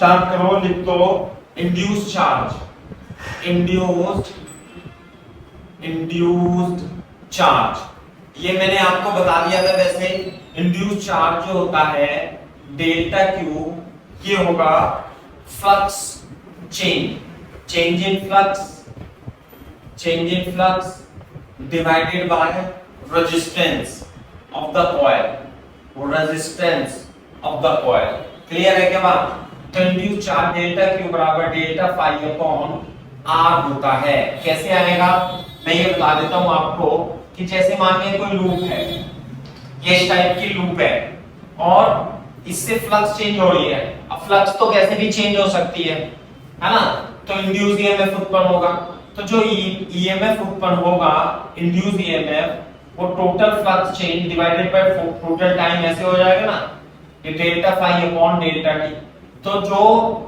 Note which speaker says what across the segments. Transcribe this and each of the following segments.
Speaker 1: Start करो, लिख दो इंड्यूस्ड चार्ज, इंड्यूस्ड चार्ज। ये मैंने आपको बता दिया था। वैसे इंड्यूस्ड चार्ज जो होता है डेल्टा क्यू, ये होगा flux change in flux divided by resistance of the coil, clear है क्या बात? तो इंड्यूस्ड चार्ज डेल्टा क्यू बराबर डेल्टा फाई अपॉन आर होता है। कैसे आएगा मैं ये बता देता हूं आपको कि जैसे मानिए कोई लूप है, ये इस टाइप की लूप है और इससे फ्लक्स चेंज हो रही है। अब फ्लक्स तो कैसे भी चेंज हो सकती है ना? तो इंड्यूस ईएमएफ उत्पन्न होगा। तो जो ईएमएफ उत्पन्न होगा, इंड्यूस ईएमएफ, वो total flux change divided by total time ऐसे हो जाएगा ना, ये delta phi upon delta t. तो जो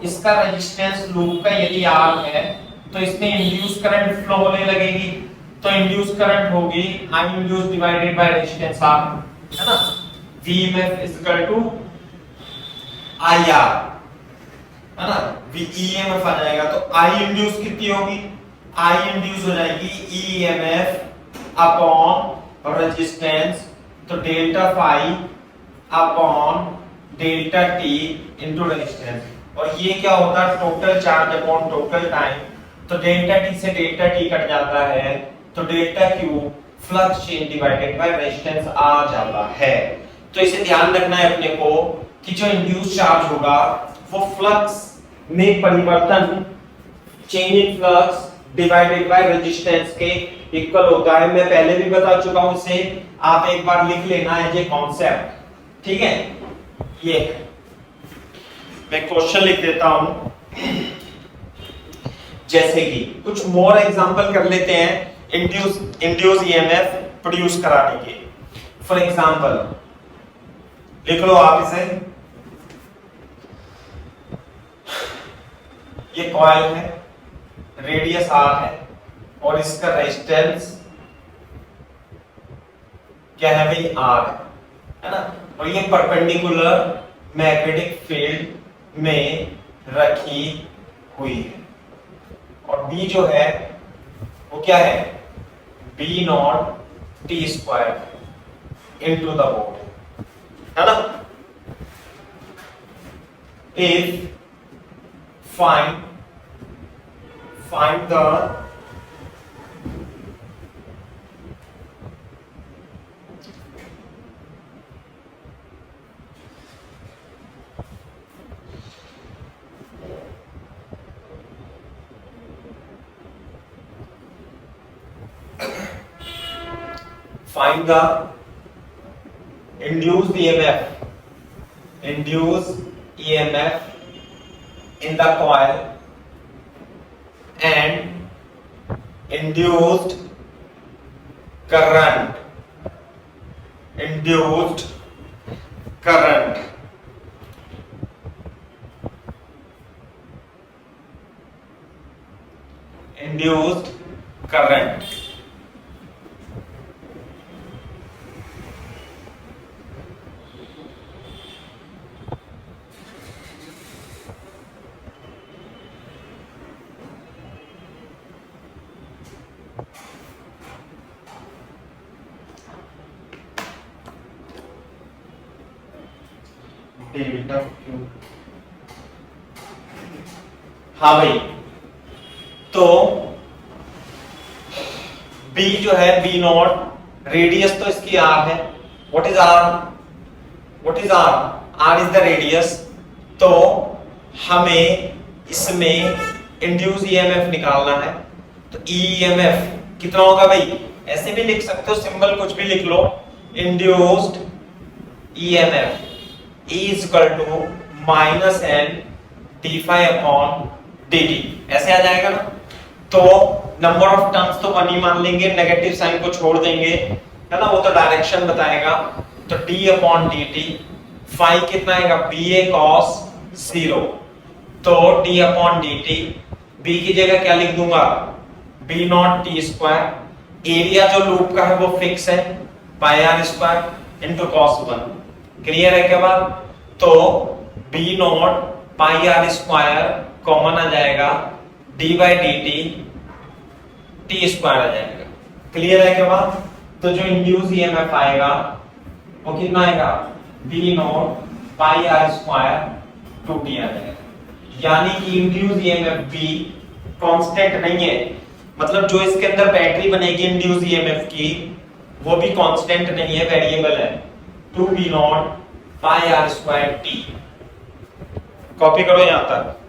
Speaker 1: इसका रेजिस्टेंस लूप का यदि आर है तो इसमें इंड्यूस करंट फ्लो होने लगेगी। तो इंड्यूस करंट होगी I induce divided by resistance R, है ना? VMF is equal to IR, है ना? वीईएमएफ आ जाएगा। तो आई इंड्यूस कितनी होगी? आई इंड्यूस हो जाएगी ईएमएफ अपॉन रेजिस्टेंस, तो delta phi upon delta T into resistance. और ये क्या होता है? Total charge upon total time. तो डेल्टा टी से डेल्टा टी कट जाता है, तो delta Q flux change divided by resistance आ जाता है। तो इसे ध्यान रखना है अपने को कि जो इंड्यूस चार्ज होगा वो फ्लक्स में परिवर्तन, change in flux divided by resistance के इक्वल होता है। मैं पहले भी बता चुका हूं, इसे आप एक बार लिख लेना है ये कॉन्सेप्ट, ठीक है? ये मैं क्वेश्चन लिख देता हूं, जैसे कि कुछ मोर एग्जांपल कर लेते हैं इंड्यूस ईएमएफ प्रोड्यूस कराने के। फॉर एग्जांपल लिख लो आप इसे, ये कॉइल है, रेडियस आर है और इसका रेजिस्टेंस क्या है भाई? आर है ना? और ये परपेंडिकुलर मैग्नेटिक फील्ड में रखी हुई है। और B जो है वो क्या है? B not T square into the volt, है ना? If find the induced EMF in the coil and induced current delta Q. हाँ भाई, तो B जो है B नॉट, रेडियस तो इसकी R है। What is R? R is the radius. तो हमें इसमें इंड्यूस ईएमएफ निकालना है। तो ईएमएफ कितना होगा भाई? ऐसे भी लिख सकते हो, सिंबल कुछ भी लिख लो। Induced EMF E is equal to minus n d∅ upon dt, ऐसे आ जाएगा ना? तो नंबर ऑफ टर्म्स तो 1 ही मान लेंगे, नेगेटिव साइन को छोड़ देंगे, है ना? वो तो डायरेक्शन बताएगा। तो d upon dt, फाई कितना आएगा? ba cos 0। तो d upon dt, b की जगह क्या लिख दूंगा? b not T square. Area जो लूप का है वो फिक्स है, pi are square into cos 1। Clear है क्या बात? तो B not pi are square common आ जाएगा, D by D T T square आ जाएगा। क्लियर है क्या बात? तो जो इंड्यूस ईएमएफ आएगा वो कितना आएगा, B not pi are square two T आ जाएगा। यानी कि इंड्यूस ईएमएफ बी कांस्टेंट नहीं है, मतलब जो इसके अंदर बैटरी बनेगी इंड्यूस ईएमएफ की वो भी कांस्टेंट नहीं है, वेरिएबल है, 2b naught pi are square t. Copy करो यहां तक।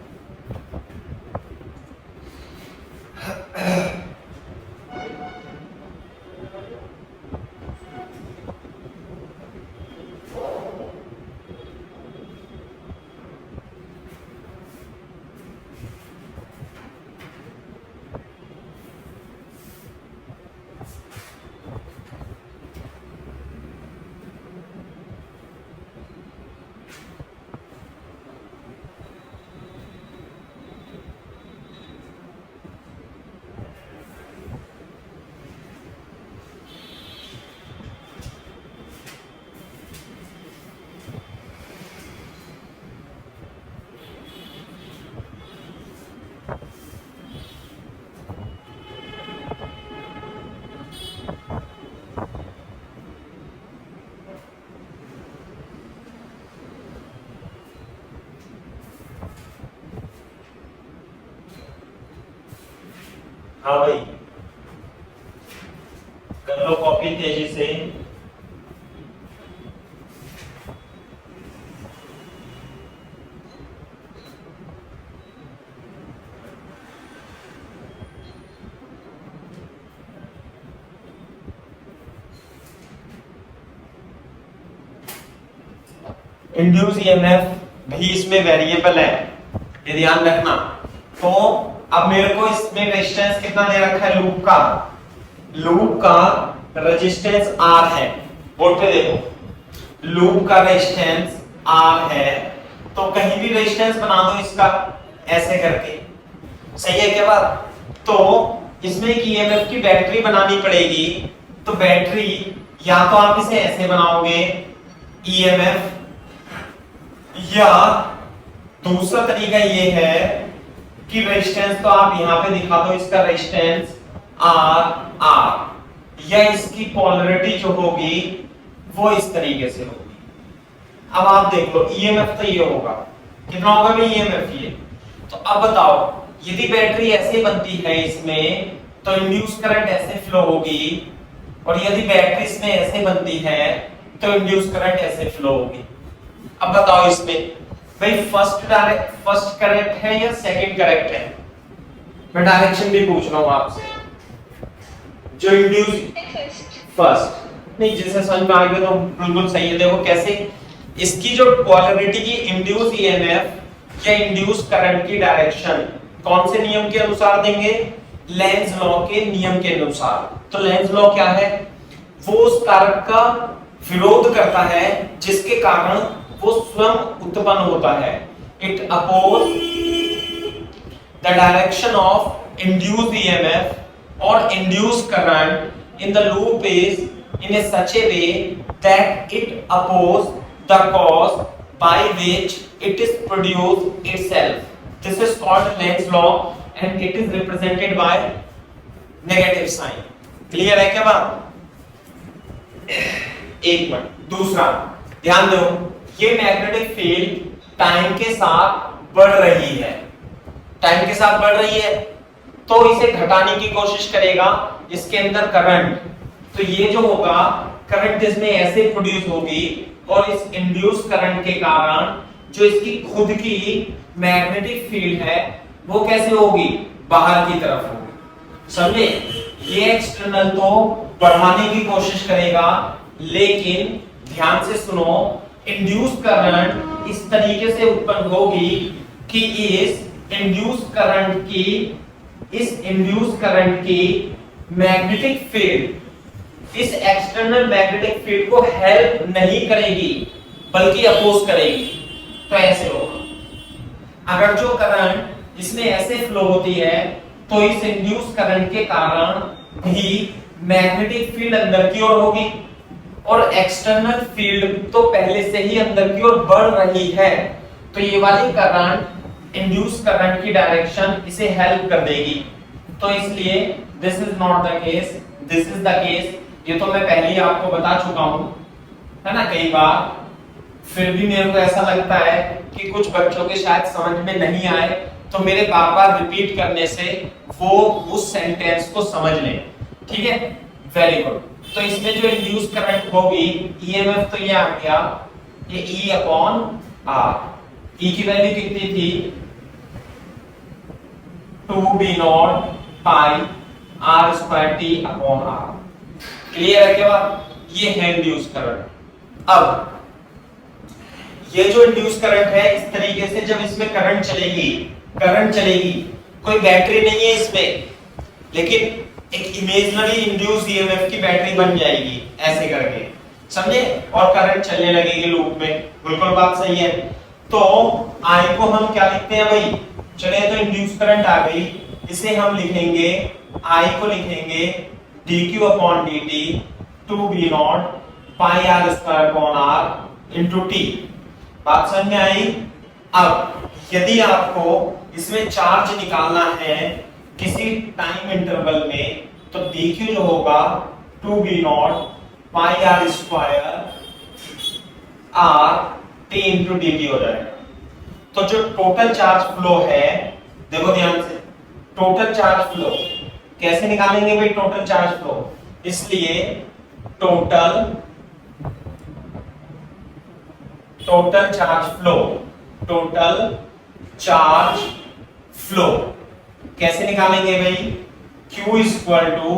Speaker 1: हाँ भाई कर लो कॉपी तेजी से। इंड्यूस ईएमएफ भी इसमें वेरिएबल है, ये ध्यान रखना। तो अब मेरे को इसमें रेजिस्टेंस कितना दे रखा है, लूप का रेजिस्टेंस R है। बोर्ड पे देखो, लूप का रेजिस्टेंस R है, तो कहीं भी रेजिस्टेंस बना दो इसका ऐसे करके, सही है क्या बात? तो इसमें एक ईएमएफ की बैटरी बनानी पड़ेगी, तो बैटरी या तो आप इसे ऐसे बनाओगे ईएमएफ, या दूसरा तरीका ये है कि रेजिस्टेंस तो आप यहां पे दिखा दो, इसका रेजिस्टेंस R, या इसकी पोलैरिटी जो होगी वो इस तरीके से होगी। अब आप देख लो ईएमएफ तो ये होगा, कितना होगा भाई ईएमएफ ये। तो अब बताओ यदि बैटरी ऐसे बनती है इसमें तो इंड्यूस करंट ऐसे फ्लो होगी, और यदि बैटरी इसमें ऐसे बनती है तो इंड्यूस करंट ऐसे फ्लो होगी। अब बताओ इसमें भाई फर्स्ट करेक्ट है या सेकंड करेक्ट है? मैं डायरेक्शन भी पूछ रहा हूं आपसे। जो इंड्यूस फर्स्ट नहीं, जिसे समझ में आ गया तो बिल्कुल सही है। देखो कैसे इसकी जो पोलैरिटी की इंड्यूस ईएमएफ या इंड्यूस करंट की डायरेक्शन कौन से नियम के अनुसार देंगे, लेंज लॉ के नियम के अनुसार। तो लेंज लॉ क्या है, वो उस कारक का विरोध करता है जिसके कारण वो स्वयं उत्पन्न होता है। It oppose the direction of induced EMF और induced current in the loop is in a such a way that it oppose the cause by which it is produced itself. This is called Lenz law and it is represented by negative sign. Clear है क्या बात? एक minute. दूसरा ध्यान दो, ये magnetic field time के साथ बढ़ रही है, टाइम के साथ बढ़ रही है, तो इसे घटाने की कोशिश करेगा इसके अंदर करंट। तो ये जो होगा करंट इसमें ऐसे प्रोड्यूस होगी, और इस इंड्यूस करंट के कारण जो इसकी खुद की मैग्नेटिक फील्ड है वो कैसे होगी, बाहर की तरफ होगी। समझे? ये एक्सटर्नल तो बढ़ाने की कोशिश करेगा, लेकिन ध्यान से सुनो, इंड्यूस करंट इस तरीके से उत्पन्न होगी कि इस इंड्यूस करंट की मैग्नेटिक फील्ड इस एक्सटर्नल मैग्नेटिक फील्ड को हेल्प नहीं करेगी बल्कि अपोज करेगी। तो ऐसे होगा। अगर जो करंट इसमें ऐसे फ्लो होती है तो इस इंड्यूस करंट के कारण भी मैग्नेटिक फील्ड अंदर की ओर होगी, और एक्सटर्नल फील्ड तो पहले से ही अंदर की ओर बढ़ रही है, तो ये वाली करंट इंड्यूस करंट की डायरेक्शन इसे हेल्प कर देगी। तो इसलिए this is not the case, this is the case. ये तो मैं पहले ही आपको बता चुका हूं, है ना, कई बार। फिर भी मेरे को ऐसा लगता है कि कुछ बच्चों के शायद समझ में नहीं आए, तो मेरे बार बार रिपीट करने से वो उस सेंटेंस को समझ लें। ठीक है, वेरी गुड। तो इसमें जो इंड्यूस करंट होगी, ईएमएफ तो ये आ गया, ये ई अपॉन आर। ई की वैल्यू कितनी थी, 2b0 pi are square t upon r. Clear है क्या? ये है इंड्यूस करंट। अब ये जो इंड्यूस करंट है, इस तरीके से जब इसमें करंट चलेगी, कोई बैटरी नहीं है इसमें, लेकिन एक इमेजिनरी इंड्यूस ईएमएफ की बैटरी बन जाएगी ऐसे करके, समझे? और करंट चलने लगेगी लूप में। बिल्कुल बात सही है। तो आई को हम क्या लिखते हैं भाई? चले, तो इंड्यूस करंट आ गई, इसे हम लिखेंगे, आई को लिखेंगे dq upon dt 2b0 pi are square upon r into t. बात समझ में आई? अब यदि आपको इसमें चार्ज निकालना है किसी टाइम इंटरवल में, तो dq जो होगा 2b0 pi are square r t into dt हो जाएगा। तो जो टोटल चार्ज फ्लो है, देखो ध्यान से, टोटल चार्ज फ्लो कैसे निकालेंगे भाई? टोटल चार्ज फ्लो, इसलिए टोटल चार्ज फ्लो कैसे निकालेंगे भाई? Q equal to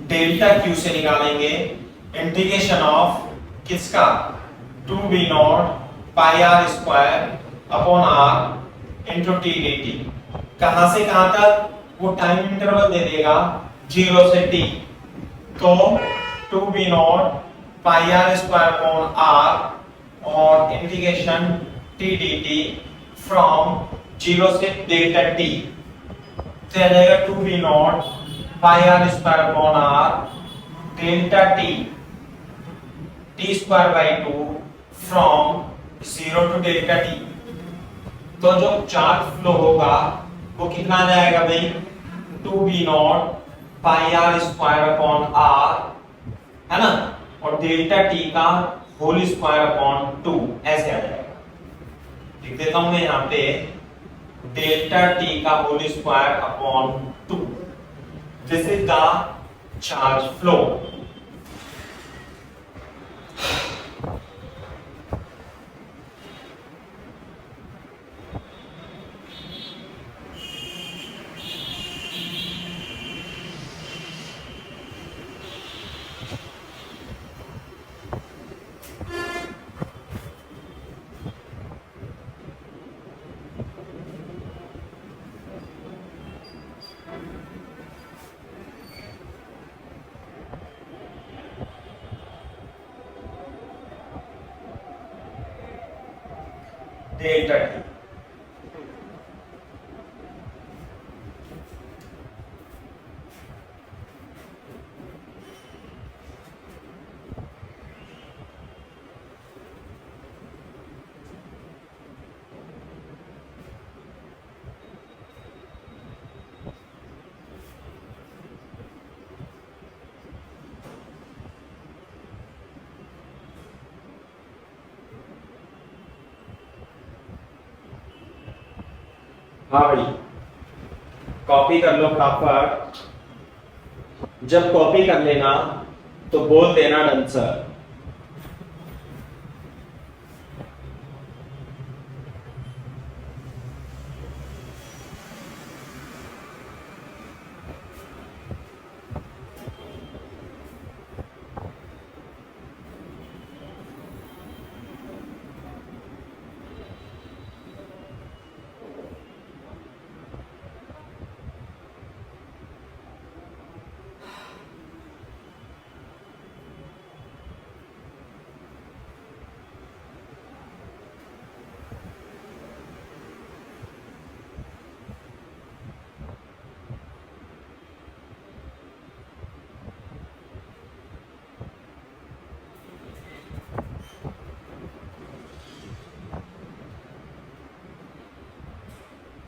Speaker 1: delta Q से निकालेंगे, इंटीग्रेशन ऑफ किसका? 2b0 pi are square upon r into t D t. कहां से कहां तक? वो टाइम इंटरवल दे देगा 0 से t। तो 2b0 pi are square upon R और integration T D T from 0 से डेल्टा t, तो आ जाएगा 2b0 pi are square upon R delta t square by 2 from 0 to delta t। तो जो चार्ज फ्लो होगा वो कितना आ जाएगा भाई? 2b0 pi are square upon r, है ना, और डेल्टा t का होल स्क्वायर अपॉन 2, ऐसे आ जाएगा। लिख देता हूं मैं यहां पे, डेल्टा t का whole square upon 2। This is the charge flow. Delta t हाँ भाई, कॉपी कर लो फटाफट। जब कॉपी कर लेना तो बोल देना done sir.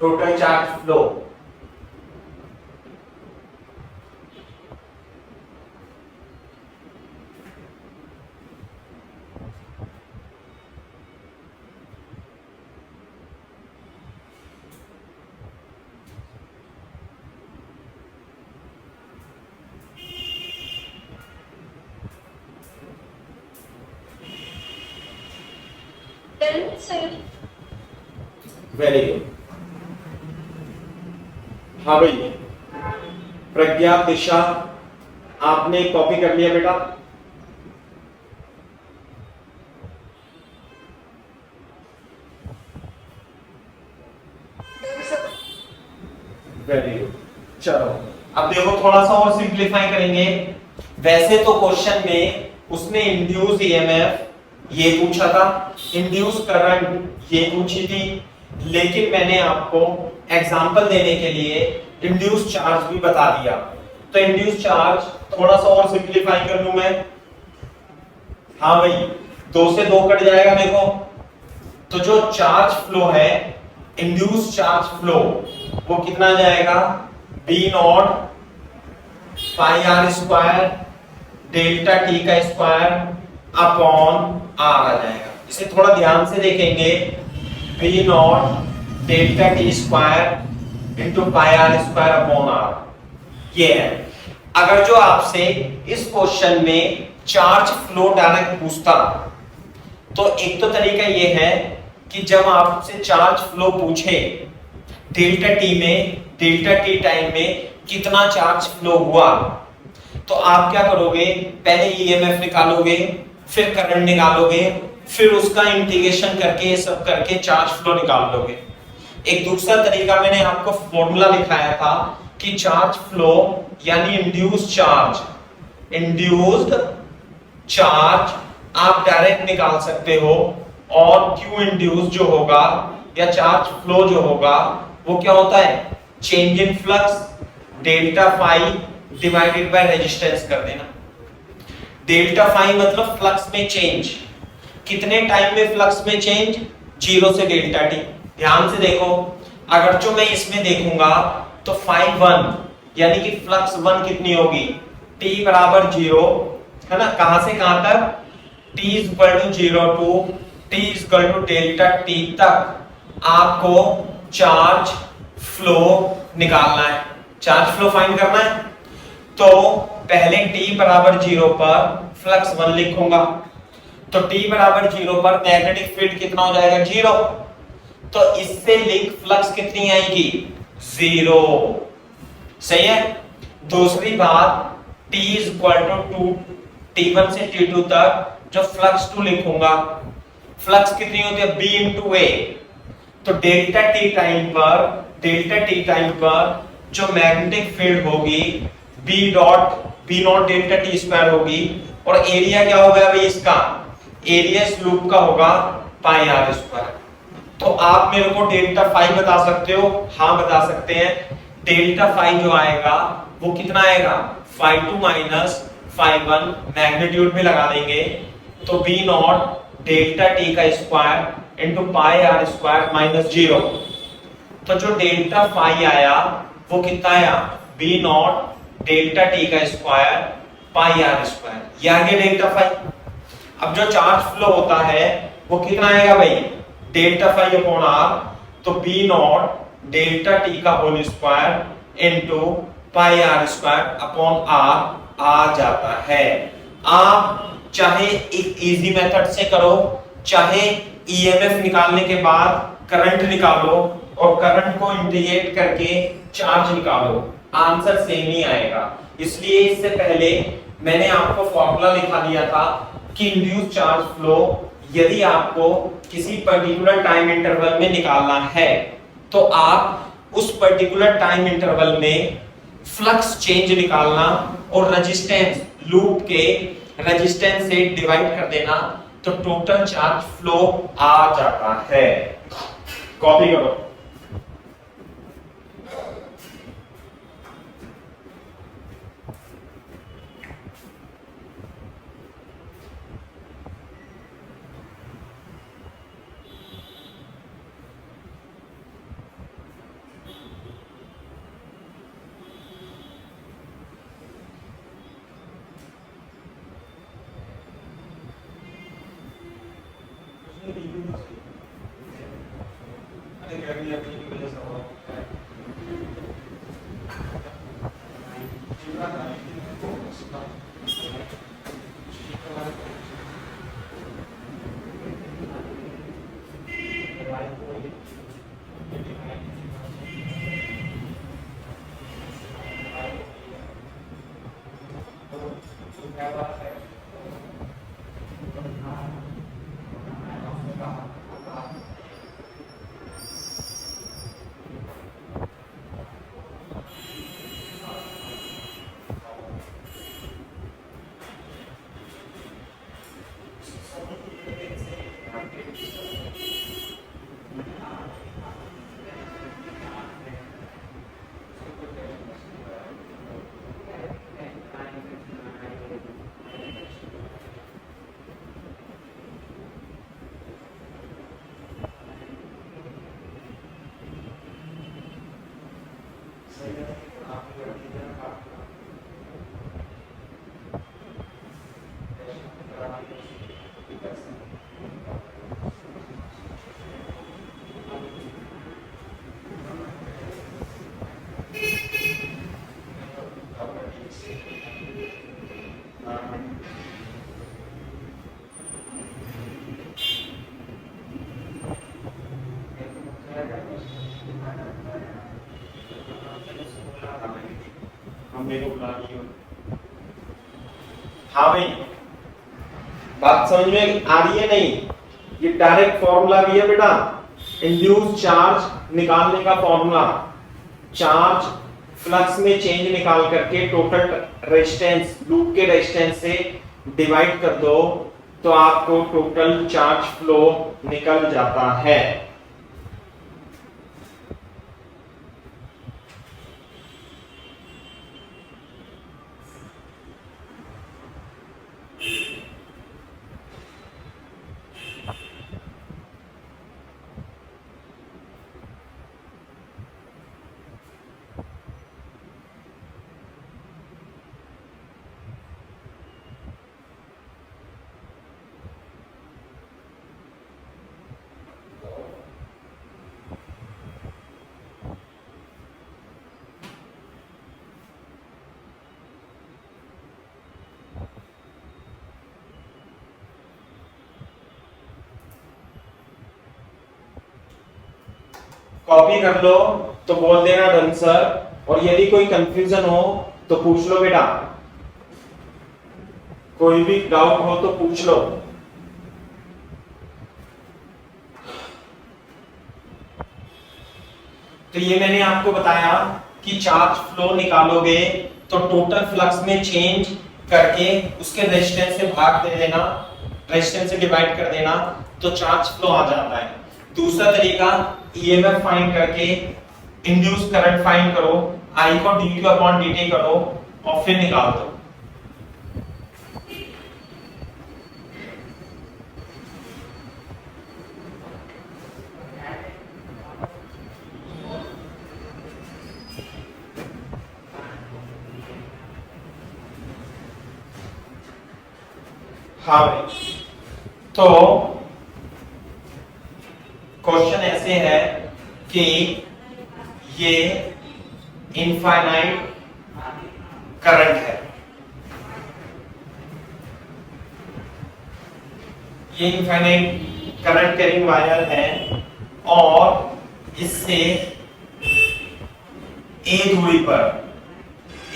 Speaker 1: Total charge flow. Very good. हाँ भाई प्रज्ञा दिशा आपने कॉपी कर लिया बेटा? Very good. चलो अब देखो थोड़ा सा और सिंप्लीफाई करेंगे। वैसे तो क्वेश्चन में उसने इंड्यूस ईएमएफ ये पूछा था, इंड्यूस करंट ये पूछी थी, लेकिन मैंने आपको एग्जांपल देने के लिए इंड्यूस चार्ज भी बता दिया। तो इंड्यूस चार्ज थोड़ा सा और सिंप्लीफाई कर लूं मैं। हाँ भाई 2 से 2 कट जाएगा देखो। तो जो चार्ज फ्लो है इंड्यूस चार्ज फ्लो वो कितना जाएगा, B not pi are square delta T का स्क्वायर अपॉन आर आ जाएगा। इसे थोड़ा ध्यान से देखेंगे, B not delta t square into pi are square upon r ये है। अगर जो आपसे इस क्वेश्चन में चार्ज फ्लो डायरेक्ट पूछता तो एक तो तरीका ये है कि जब आपसे चार्ज फ्लो पूछे डेल्टा टी में, डेल्टा टी टाइम में कितना चार्ज फ्लो हुआ, तो आप क्या करोगे, पहले ईएमएफ निकालोगे, फिर करंट निकालोगे, फिर उसका इंटीग्रेशन करके ये सब करके चार्ज फ्लो निकाल लोगे। एक दूसरा तरीका मैंने आपको फॉर्मूला लिखाया था कि चार्ज फ्लो यानी इंड्यूस्ड चार्ज आप डायरेक्ट निकाल सकते हो, और क्यू इंड्यूस जो होगा या चार्ज फ्लो जो होगा वो क्या होता है, change in flux delta phi divided by resistance कर देना। डेल्टा फाई मतलब फ्लक्स में चेंज, कितने टाइम में फ्लक्स में चेंज, 0 से डेल्टा टी। ध्यान से देखो, अगर जो मैं इसमें देखूंगा तो फाई 1 यानी कि फ्लक्स 1 कितनी होगी, t बराबर 0 है ना, कहां से कहां तक, t equal to 0 to t equal to delta t तक आपको चार्ज फ्लो निकालना है, चार्ज फ्लो फाइंड करना है। तो पहले t बराबर 0 पर फ्लक्स 1 लिखूंगा, तो t बराबर 0 पर मैग्नेटिक फील्ड कितना हो जाएगा, 0। तो इससे लिंक फ्लक्स कितनी आएगी, 0। सही है। दूसरी बात t इक्वल टू t1 से t2 तक जो फ्लक्स 2 लिखूंगा, फ्लक्स कितनी होती है, b इंटू ए। तो डेल्टा टी टाइम पर जो मैग्नेटिक फील्ड होगी B not delta t square होगी, और एरिया क्या होगा भाई इसका, एरिया इस लूप का होगा पाई आर स्क्वायर। तो आप मेरे को डेल्टा फाई बता सकते हो, हाँ बता सकते हैं। डेल्टा फाई जो आएगा वो कितना आएगा, फाई 2 माइनस फाई 1, मैग्नीट्यूड में लगा देंगे, तो बी नॉट डेल्टा टी का square into pi are square minus 0। तो जो डेल्टा फाई आया वो कितना आया, बी नॉट डेल्टा टी का स्क्वायर पाई आर स्क्वायर, ये आ गया डेल्टा फाई। अब जो चार्ज फ्लो होता है वो कितना आएगा भाई, डेल्टा फाई अपॉन आर, तो बी नॉट डेल्टा टी का whole square into pi are square upon are आ जाता है। आप चाहे एक इजी मेथड से करो, चाहे ईएमएफ निकालने के बाद करंट निकालो और करंट को इंटीग्रेट करके चार्ज निकालो, आंसर सेम ही आएगा। इसलिए इससे पहले मैंने आपको फॉर्मूला लिखा दिया था कि इंड्यूस चार्ज फ्लो यदि आपको किसी पर्टिकुलर टाइम इंटरवल में निकालना है तो आप उस पर्टिकुलर टाइम इंटरवल में फ्लक्स चेंज निकालना और रेजिस्टेंस लूप के रेजिस्टेंस से डिवाइड कर देना, तो टोटल चार्ज फ्लो आ जाता है। कॉपी करो। हाँ भाई, बात समझ में आ रही है? नहीं, ये डायरेक्ट फॉर्मूला भी है बेटा, इंड्यूस चार्ज निकालने का फॉर्मूला। चार्ज फ्लक्स में चेंज निकाल करके टोटल रेजिस्टेंस, लूप के रेजिस्टेंस से डिवाइड कर दो तो आपको टोटल चार्ज फ्लो निकल जाता है। कॉपी कर लो तो बोल देना डन सर, और यदि कोई कंफ्यूजन हो तो पूछ लो बेटा, कोई भी डाउट हो तो पूछ लो। तो ये मैंने आपको बताया कि चार्ज फ्लो निकालोगे तो टोटल फ्लक्स में चेंज करके उसके रेजिस्टेंस से भाग दे देना, रेजिस्टेंस से डिवाइड कर देना तो चार्ज फ्लो आ जाता है। दूसरा तरीका, ईएमएफ फाइंड करके इंड्यूस करंट फाइंड करो, आई को dq अपॉन dt करो और फिर निकाल दो। हाँ भाई, तो क्वेश्चन ऐसे है कि ये इनफाइनाइट करंट है, ये इनफाइनाइट करंट कैरिंग वायर है और इससे ए दूरी पर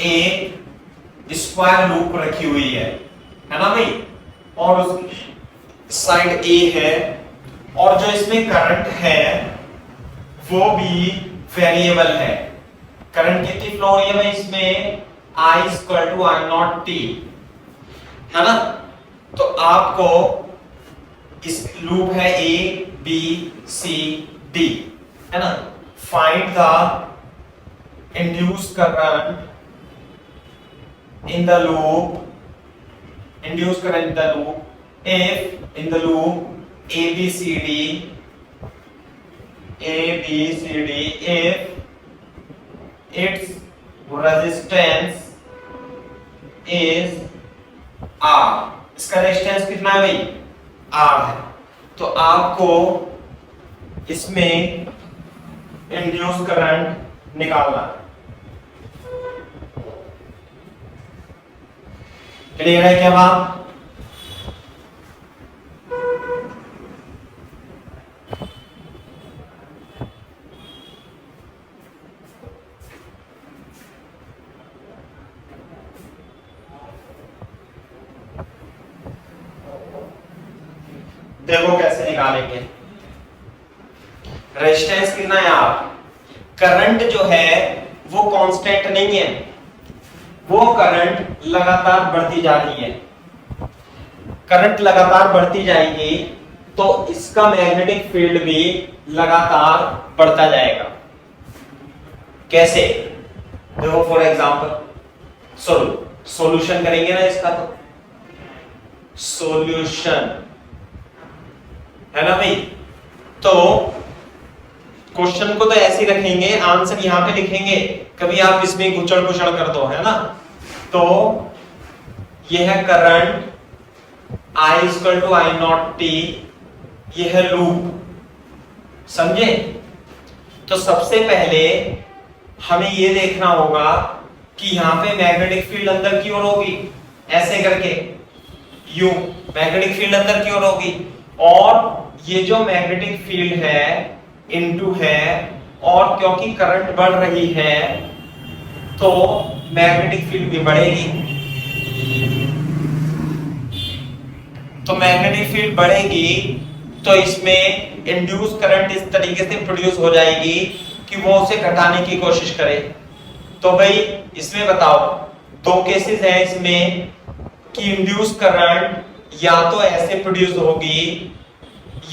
Speaker 1: एक स्क्वायर लूप रखी हुई है ना भाई, और उस साइड ए है और जो इसमें करंट है वो भी वेरिएबल है। करंट कितनी फ्लो हो रही है भाई इसमें, I equal to I naught t, है ना। तो आपको इस लूप है ए बी सी डी, है ना। Find the induce current in the loop, induce current in the loop if in the loop ABCD if its resistance is R। इसका resistance कितना है भाई, R है। तो आपको इसमें इंड्यूस करंट निकालना है। क्लियर है क्या बात? देखो कैसे निकालेंगे। रेजिस्टेंस कितना है आप, करंट जो है वो कांस्टेंट नहीं है, वो करंट लगातार बढ़ती जा रही है। करंट लगातार बढ़ती जाएगी तो इसका मैग्नेटिक फील्ड भी लगातार बढ़ता जाएगा। कैसे? देखो फॉर एग्जांपल सॉल्यूशन करेंगे ना इसका, तो सॉल्यूशन है ना भाई। तो क्वेश्चन को तो ऐसे ही रखेंगे, आंसर यहां पे लिखेंगे, कभी आप इसमें गुचड़ गुचड़ कर दो, है ना। तो यह है current I equal to I naught t, यह है लूप, समझे। तो सबसे पहले हमें यह देखना होगा कि यहां पे मैग्नेटिक फील्ड अंदर की ओर होगी, ऐसे करके यू मैग्नेटिक फील्ड अंदर की ओर होगी, और ये जो मैग्नेटिक फील्ड है इनटू है, और क्योंकि करंट बढ़ रही है तो मैग्नेटिक फील्ड भी बढ़ेगी। तो मैग्नेटिक फील्ड बढ़ेगी तो इसमें इंड्यूस करंट इस तरीके से प्रोड्यूस हो जाएगी कि वो उसे घटाने की कोशिश करे। तो भाई इसमें बताओ, दो केसेस हैं इसमें कि इंड्यूस करंट या तो ऐसे प्रोड्यूस होगी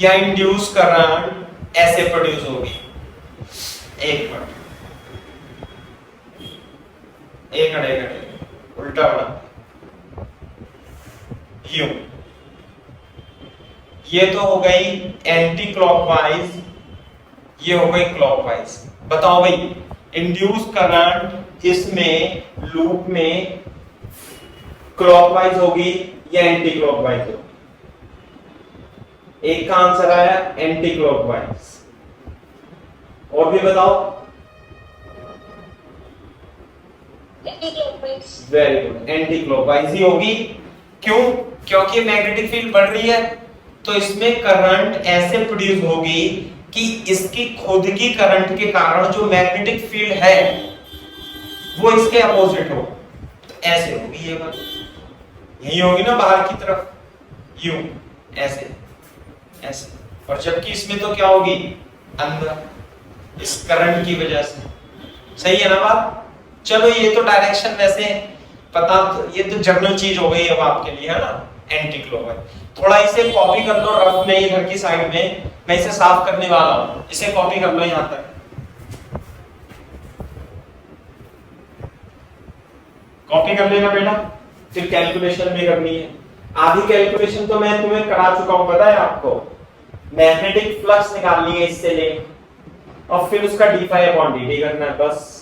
Speaker 1: या इंड्यूस करंट ऐसे प्रोड्यूस होगी। एक मिनट उल्टा बना, यूं। ये तो हो गई एंटी क्लॉकवाइज, ये हो गई क्लॉकवाइज। बताओ भाई इंड्यूस करंट इसमें लूप में क्लॉकवाइज होगी या एंटी क्लॉकवाइज होगी? एक का आंसर आया एंटी क्लॉकवाइज, और भी बताओ। वेरी गुड, एंटी क्लॉकवाइज ही होगी। क्यों? क्योंकि मैग्नेटिक फील्ड बढ़ रही है तो इसमें करंट ऐसे प्रोड्यूस होगी कि इसकी खुद की करंट के कारण जो मैग्नेटिक फील्ड है वो इसके अपोजिट हो, तो ऐसे होगी ये बात, यही होगी ना बाहर की तरफ, यूं ऐसे ऐसे, और जबकि इसमें तो क्या होगी अंदर, इस करंट की वजह से। सही है ना बात? चलो ये तो डायरेक्शन वैसे पता, ये तो जनरल चीज हो गई अब आपके लिए, है ना, एंटी क्लॉकवाइज। थोड़ा इसे कॉपी कर लो रफ में, इधर की साइड में मैं इसे साफ करने वाला हूं, इसे कॉपी कर लो यहां तक। कॉपी कर लेना बेटा, फिर कैलकुलेशन भी करनी है। आधी कैलकुलेशन तो मैं तुम्हें करा चुका हूं, पता है आपको। मैग्नेटिक फ्लक्स निकालनी है इससे ले, और फिर उसका d phi upon d t करना है, बस।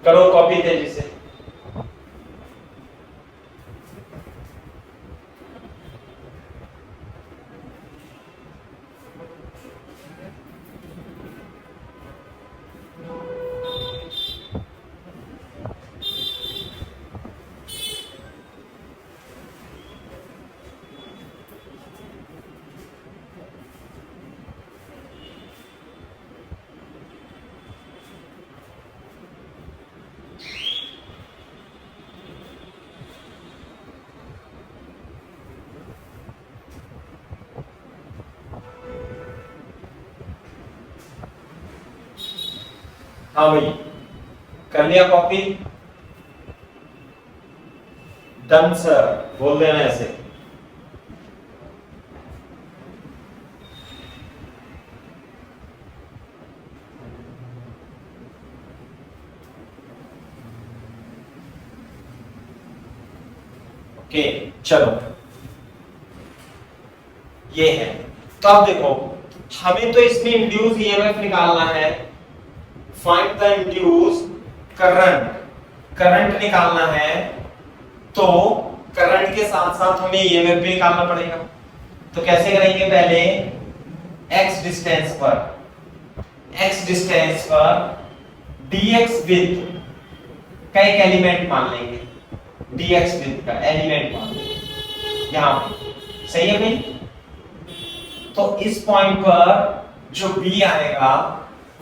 Speaker 1: करो कॉपी तेजी से। हाँ भाई कर लिया कॉपी? डन सर बोल देना ऐसे। ओके चलो ये है। तो अब देखो हमें तो इसमें इंड्यूस ईएमएफ निकालना है, find the induce current, current निकालना है, तो करंट के साथ साथ हमें ईएमएफ भी निकालना पड़ेगा। तो कैसे करेंगे? पहले x डिस्टेंस पर dx विथ का एक एलिमेंट मान लेंगे, dx विथ का एलिमेंट मान लेंगे यहां पे, सही है भाई। तो इस पॉइंट पर जो b आएगा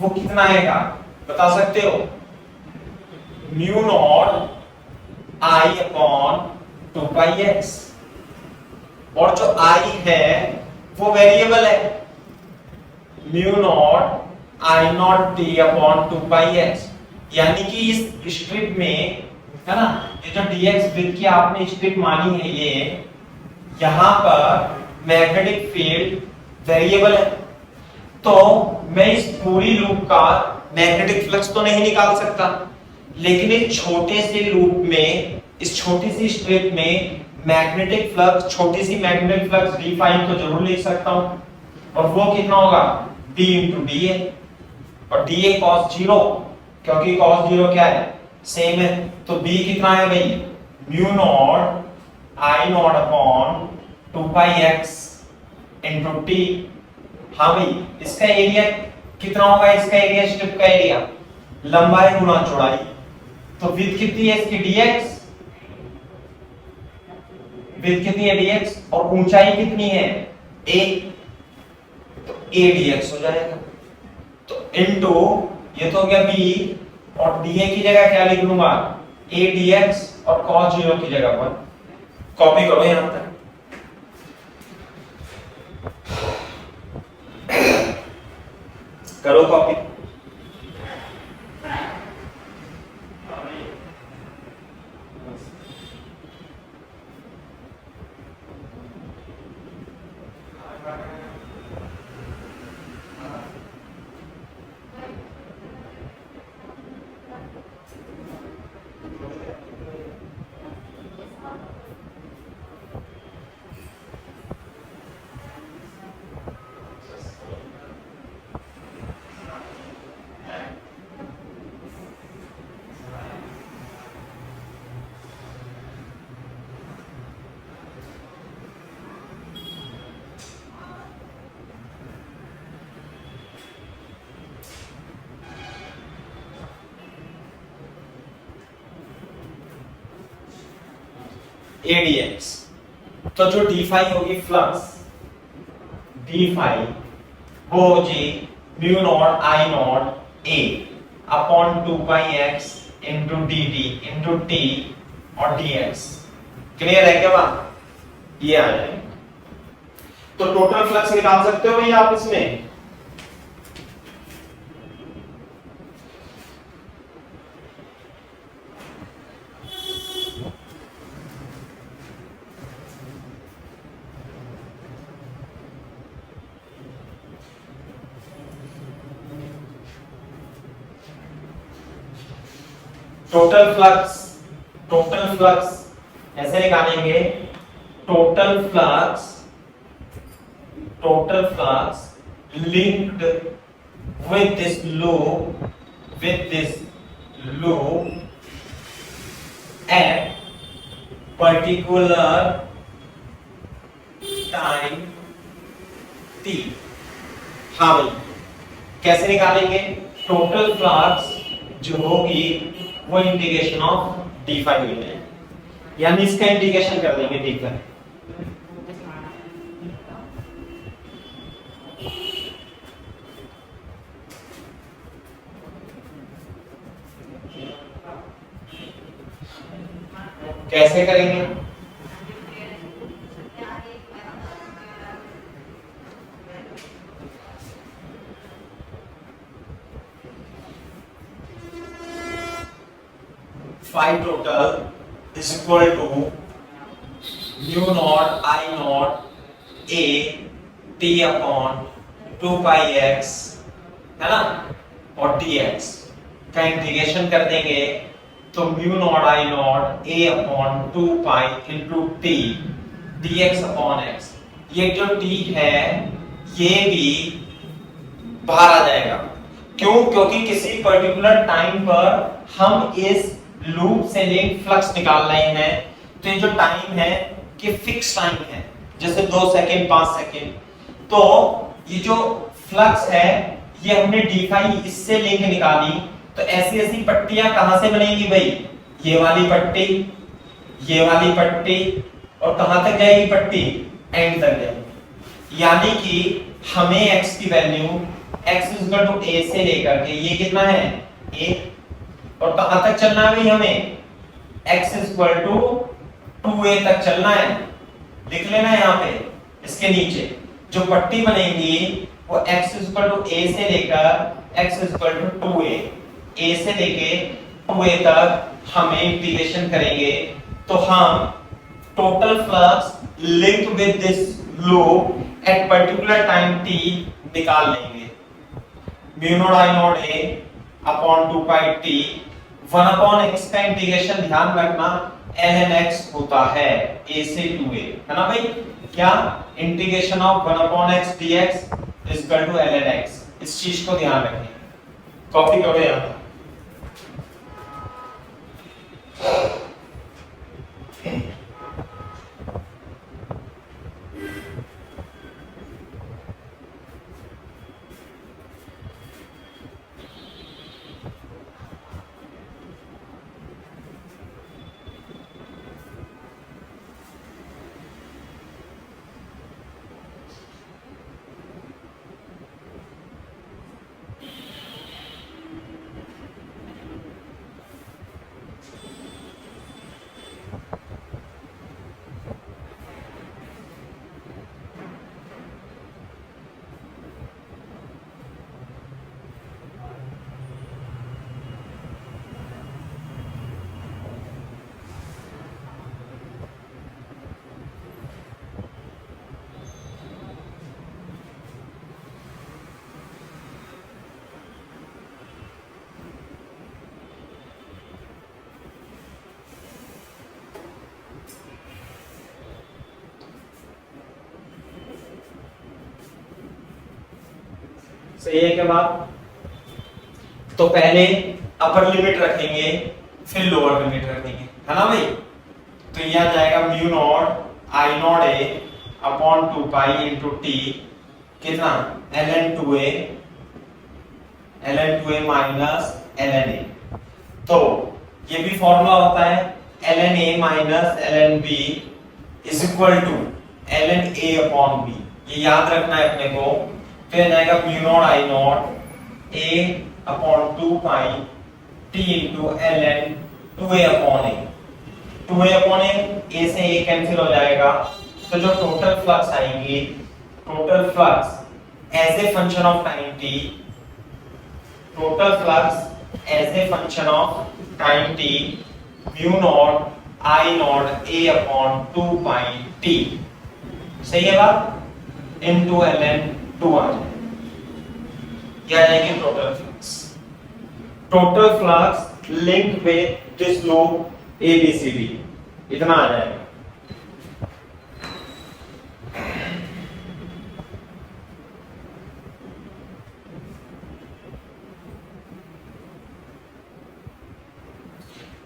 Speaker 1: वो कितना आएगा बता सकते हो, mu naught I upon 2πx, और जो I है वो वेरिएबल है, mu naught I not t upon 2πx, यानी कि इस स्ट्रिप में है ना, ये जो dx विथ की आपने स्ट्रिप मानी है, ये यहां पर मैग्नेटिक फील्ड वेरिएबल है, तो मैं इस पूरी लूप का मैग्नेटिक फ्लक्स तो नहीं निकाल सकता, लेकिन इस छोटे से लूप में, इस छोटी सी स्ट्रिप में मैग्नेटिक फ्लक्स, छोटी सी मैग्नेटिक फ्लक्स d फाई तो जरूर लिख सकता हूं, और वो कितना होगा d इंटू डी ए, और डी ए cos 0, क्योंकि cos 0 क्या है सेम है, तो b कितना है भाई, mu naught I not upon 2πx into T. हाँ भाई, इसका एरिया कितना होगा, इसका एरिया स्ट्रिप का एरिया लंबाई गुना चौड़ाई, तो विड्थ कितनी है इसकी dx, विड्थ कितनी है dx, और ऊंचाई कितनी है a, तो a dx हो जाएगा, तो इनटू ये तो हो गया b, और dA की जगह क्या लिख लूंगा a dx, और cos 0 की जगह पर कॉपी करो यहां तक, करो कॉपी। ADX, तो जो d फाई होगी फ्लक्स, d फाई वो होगी mu naught I not a upon 2πx into dt into t और dx। क्लियर है क्या बात, ये आ जाएगा। तो टोटल फ्लक्स निकाल सकते हो भाई आप इसमें, टोटल फ्लक्स ऐसे निकालेंगे, total flux linked with this loop at particular time t। हाँ भाई, कैसे निकालेंगे, टोटल फ्लक्स जो होगी वो इंटीग्रेशन ऑफ डी फाई हो जाएगी, यानी इसका इंटीग्रेशन कर देंगे डी फाई। कैसे करेंगे, phi total is equal to mu not I not a t upon 2πx है ना, और dx का इंटीग्रेशन कर देंगे तो mu not I not A upon 2π into T dx upon x। ये जो t है ये भी बाहर आ जाएगा, क्यों, क्योंकि किसी पर्टिकुलर टाइम पर हम इस लूप से लिंक फ्लक्स निकाल रहे हैं, तो ये जो टाइम है ये फिक्स टाइम है, जैसे 2 सेकंड 5 सेकंड, तो ये जो फ्लक्स है ये हमने डी फाई इससे लिंक निकाली, तो ऐसी ऐसी पट्टियां कहां से बनेंगी भाई, ये वाली पट्टी, ये वाली पट्टी, और कहां तक जाएगी पट्टी, एंड तक जाएगी। यानी कि हमें x की value x equal to a से लेकर के ये कितना है a, और कहां तक चलना है भाई हमें, x इक्वल टू 2a तक चलना है। लिख लेना यहाँ पे, इसके नीचे जो पट्टी बनेगी वो x इक्वल टू a से लेकर x equal to 2a, a से लेके 2a तक हमें इंटीग्रेशन करेंगे, तो हम total flux link with this loop at particular time t निकाल लेंगे। Mu naught I naught a upon 2 pi t, 1 upon x का इंटीग्रेशन ध्यान रखना ln x होता है a से 2a, है ना भाई। क्या integration of 1 upon x dx is equal to ln x, इस चीज को ध्यान रखें। कॉपी करो यहां। सही है क्या बात। तो पहले अपर लिमिट रखेंगे फिर लोअर लिमिट रखेंगे, है ना भाई। तो ये आ जाएगा mu not I not A upon 2 pi into T, कितना ln 2a minus ln a। तो ये भी फॉर्मूला होता है ln a minus ln b is equal to ln a upon b, ये याद रखना है अपने को। फिर जाएगा mu not I naught a upon 2 pi t into ln 2a upon a, 2a upon a से a कैंसिल हो जाएगा, तो जो टोटल फ्लक्स आएंगी, total flux as a function of time t, total flux as a function of time t mu not I naught a upon 2 pi t, सही है बात, into ln 2 आ जाए, क्या जाएगी total flux. Total flux link with this loop ABCD, इतना आ जाएगा।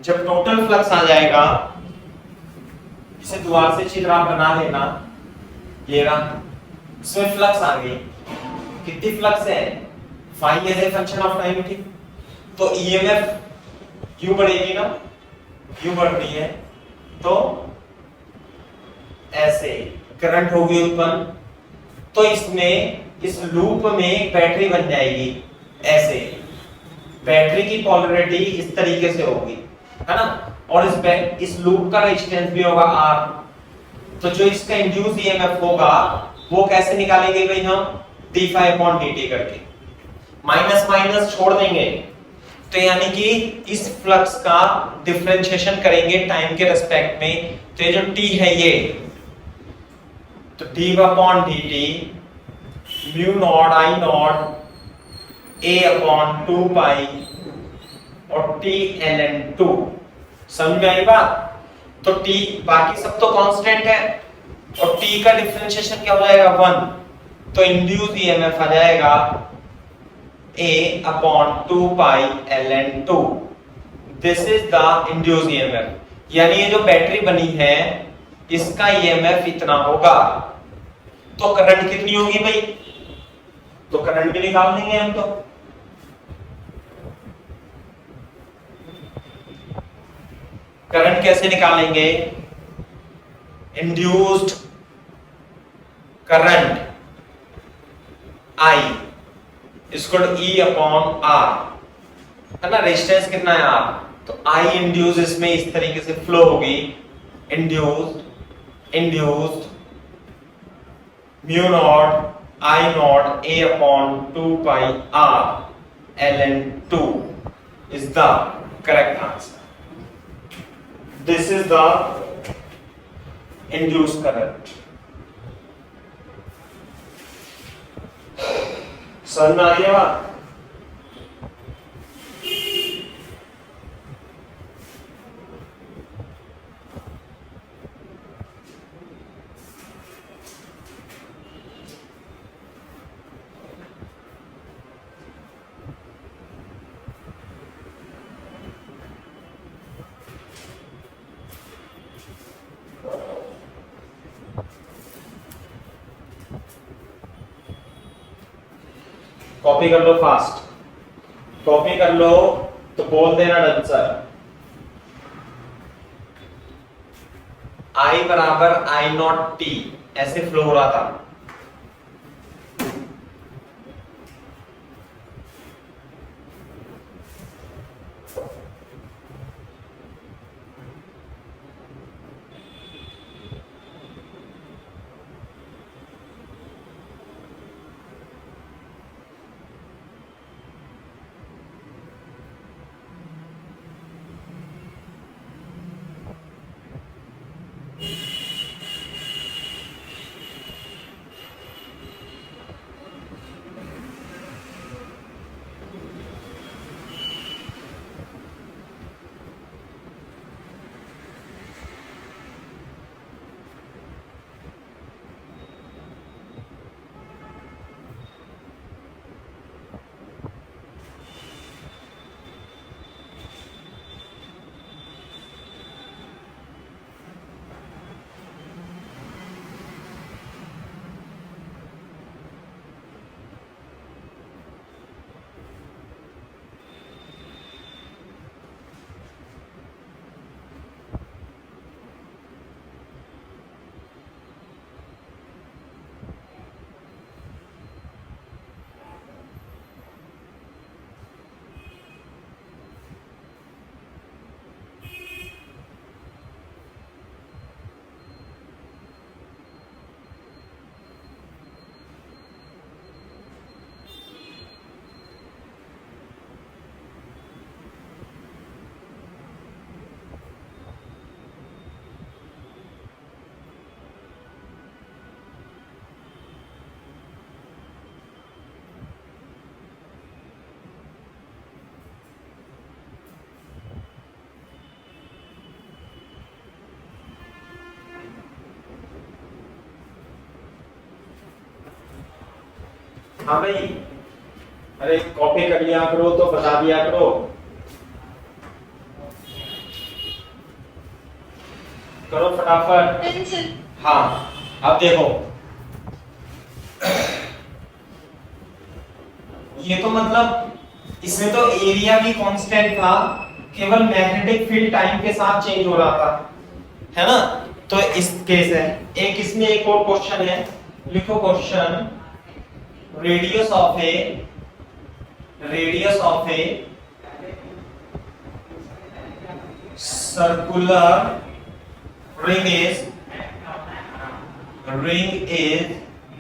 Speaker 1: जब total flux आ जाएगा, इसे दोबारा से चित्र आप बना लेना, ये रहा, इसमें फ्लक्स आ गई, कितनी फ्लक्स है, phi as a function of time t, तो EMF क्यों बढ़ेगी ना, क्यों बढ़ रही है, तो ऐसे करंट होगी उत्पन्न, तो इसमें इस लूप में बैटरी बन जाएगी, ऐसे बैटरी की पोलैरिटी इस तरीके से होगी, है ना, और इस लूप का रेजिस्टेंस भी होगा R, तो जो इसका इंड्यूस EMF होगा वो कैसे निकालेंगे भाई हम, d∅dt करके, माइनस माइनस छोड़ देंगे, तो यानी कि इस फ्लक्स का डिफरेंशिएशन करेंगे टाइम के रेस्पेक्ट में, तो ये जो t है ये, तो d/dt mu naught I naught a upon 2 पाई और t ln 2, समझ में आई बात। तो t बाकी सब तो कांस्टेंट है और t का डिफरेंशिएशन क्या हो जाएगा 1, तो इंड्यूस EMF आ जाएगा a upon 2 pi ln 2, this is the induced EMF, यानी ये जो बैटरी बनी है इसका EMF इतना होगा, तो करंट कितनी होगी भाई, तो करंट भी निकाल लेंगे हम। तो करंट कैसे निकालेंगे? इंड्यूस्ड करंट I इसको E अपॉन R है ना। रेजिस्टेंस कितना है R, तो I इंड्यूस इसमें इस तरीके से फ्लो होगी। Induced mu naught I not A upon 2 pi R ln2 is the correct answer. This is the induced current. समझ में आ गया बात? कॉपी कर लो फास्ट, कॉपी कर लो तो बोल देना आंसर। I बराबर I नॉट टी ऐसे फ्लो हो रहा था। हाँ भाई, अरे कॉपी कर लिया करो तो बता दिया करो। करो फटाफट। हाँ अब देखो, ये तो मतलब इसमें तो एरिया भी कांस्टेंट था, केवल मैग्नेटिक फील्ड टाइम के साथ चेंज हो रहा था, है ना। तो इस केस है एक, इसमें एक और क्वेश्चन है, लिखो question. radius of a circular ring is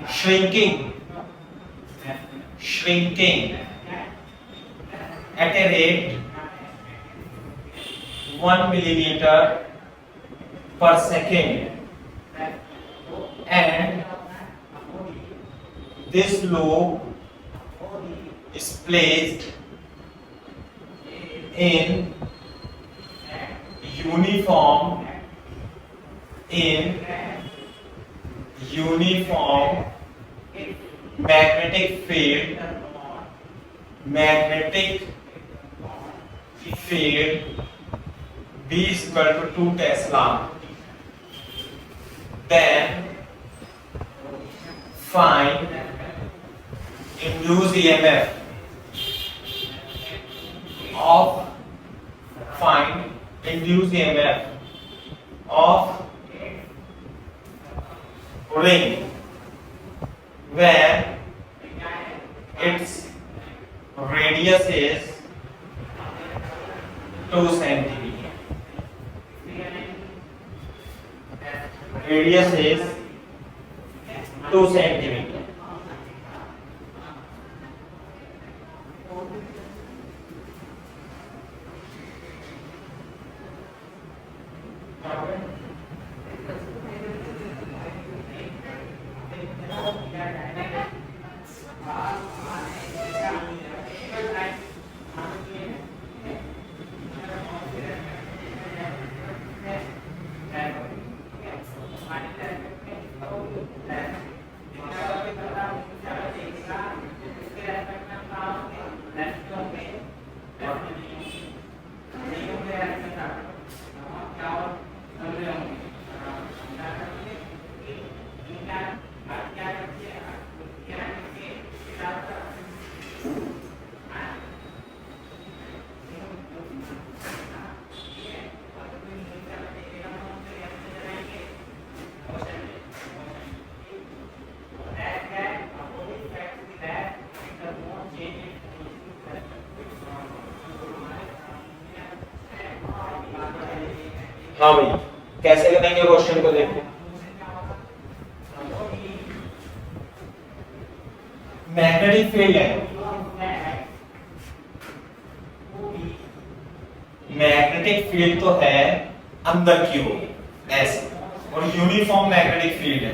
Speaker 1: shrinking at a rate 1 millimeter per second, and this loop is placed in uniform magnetic field B is equal to 2 Tesla. Then find induced EMF of find induced EMF of ring when its radius is 2 centimeter. Radius is 2 centimeter. हाँ भाई, कैसे करेंगे question को देखो। Magnetic field है, magnetic field तो है अंदर की ओर ऐसे, और यूनिफॉर्म मैग्नेटिक फील्ड है।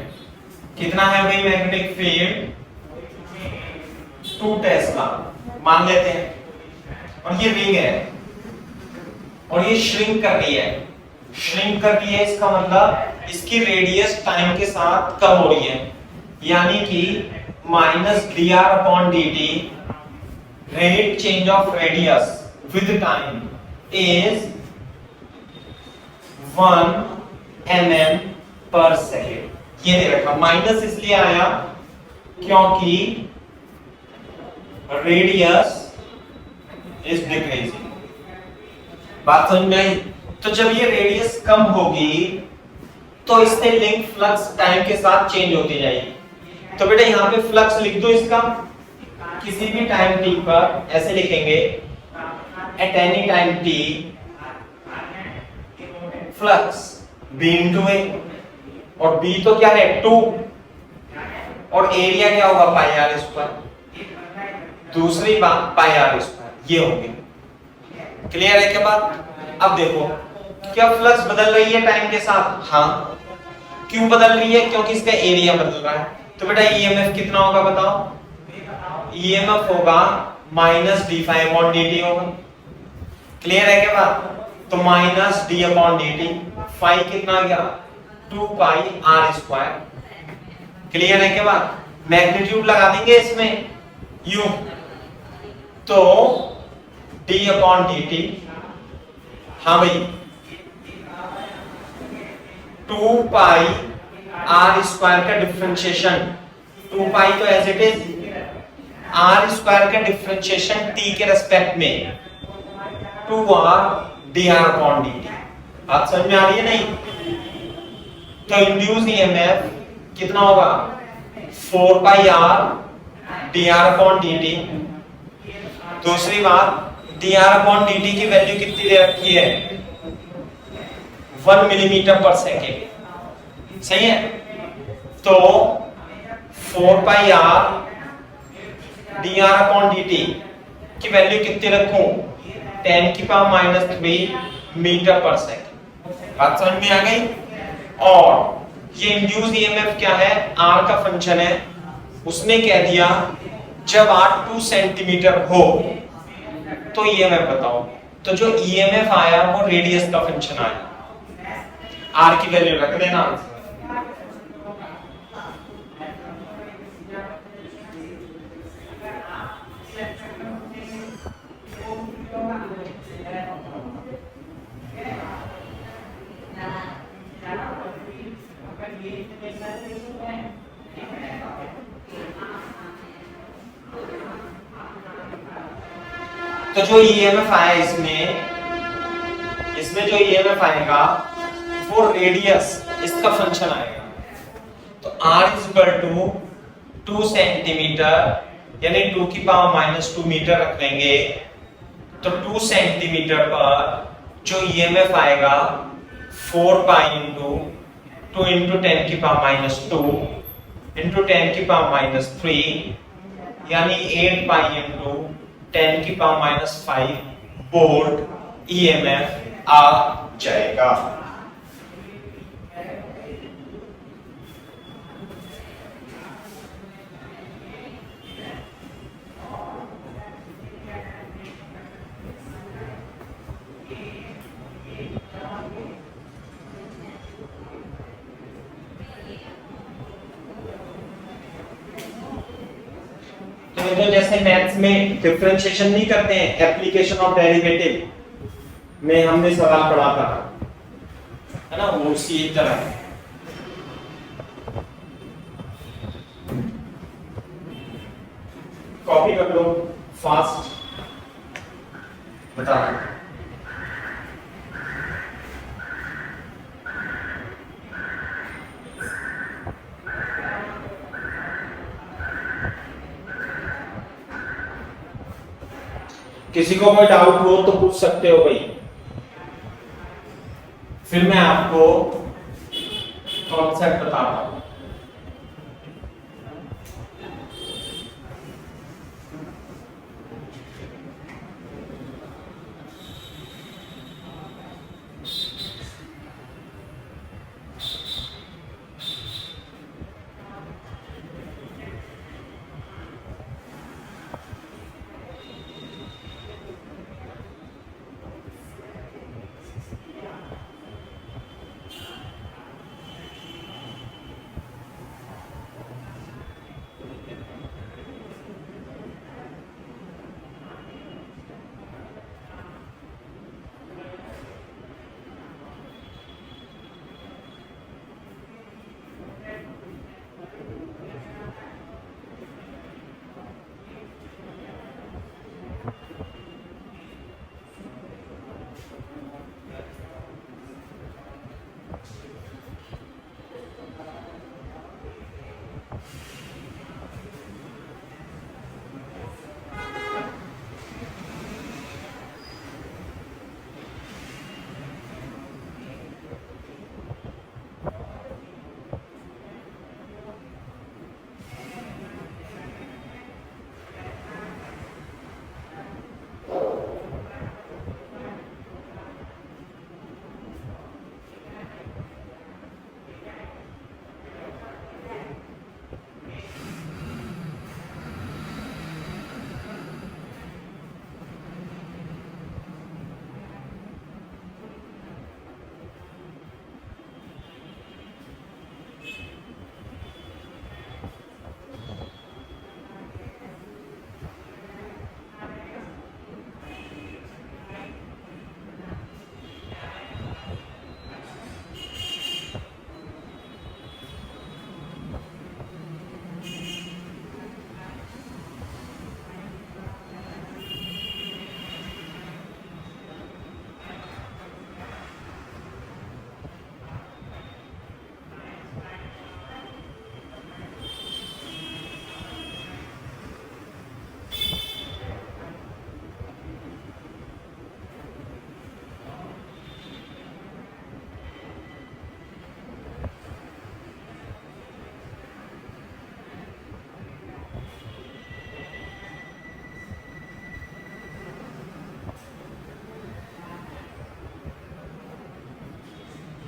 Speaker 1: कितना है भाई मैग्नेटिक फील्ड? 2 टेस्ला मान लेते हैं, और ये रिंग है और ये श्रिंक कर रही है। श्रिंक कर रही है इसका मतलब इसकी रेडियस टाइम के साथ कम हो रही है, यानी कि -dr/dt rate change of radius with time is 1 mm/s। ये दे रखा, माइनस इसलिए आया क्योंकि रेडियस इज डिक्रीजिंग। बात समझ में आई? तो जब ये रेडियस कम होगी तो इससे लिंक फ्लक्स टाइम के साथ चेंज होती जाएगी। तो बेटा यहाँ पे फ्लक्स लिख दो इसका, किसी भी टाइम t पर ऐसे लिखेंगे, at any time t flux b into a, और b तो क्या है 2, और एरिया क्या होगा पाई आर स्क्वायर, दूसरी बात पाई आर स्क्वायर। ये होगी, क्लियर है क्या बात? अब देखो क्या फ्लक्स बदल रही है टाइम के साथ? हाँ। क्यों बदल रही है? क्योंकि इसका एरिया बदल रहा है। तो बेटा ईएमएफ कितना होगा बताओ? ईएमएफ होगा -d∅/dt होगा। क्लियर है क्या बात? तो -d/dt, फाई कितना आ गया? 2πr²। क्लियर है क्या बात? मैग्नीट्यूड लगा देंगे इसमें u, तो d/dt, हाँ भाई 2πr² का डिफरेंशिएशन, 2π तो एज इट इज, r² का डिफरेंशिएशन t के रेस्पेक्ट में 2r/dr/dt। बात समझ में आ रही है नहीं? तो इंड्यूस ईएमएफ कितना होगा? 4πr/dr/dt। दूसरी बात, dr/dt की वैल्यू कितनी दे रखी है? 1 मिलीमीटर/सेकेंड। सही है? तो 4πr/dr/dt की वैल्यू कितनी रखूं? 10⁻³ मीटर/सेकेंड। बात समझ में आ गई? और ये इंड्यूस ईएमएफ क्या है? r का फंक्शन है। उसने कह दिया जब r 2 सेंटीमीटर हो तो ईएमएफ बताओ। तो जो ईएमएफ आया वो रेडियस का फंक्शन आया, r की वैल्यू रख देना। तो जो ईएमएफ आया इसमें जो ईएमएफ आएगा वो रेडियस इसका फंक्शन आएगा। तो r is equal to 2 centimetre यानी 2 की पावर -2 मीटर रख लेंगे। तो 2 सेंटीमीटर पर जो ईएमएफ आएगा 4 पाई इंटू 2 इंटू 10 की पावर -2 इंटू 10 की पावर -3 यानी 8 पाई इंटू 10 की पावर -5 वोल्ट ईएमएफ आ जाएगा। तो जैसे मैथ्स में डिफरेंशिएशन नहीं करते हैं, एप्लीकेशन ऑफ डेरिवेटिव में हमने सवाल पढ़ा था, है ना, वो उसी तरह है। कॉपी कर लो फास्ट, बता किसी को कोई डाउट हो तो पूछ सकते हो भाई, फिर मैं आपको कॉन्सेप्ट बताता हूं।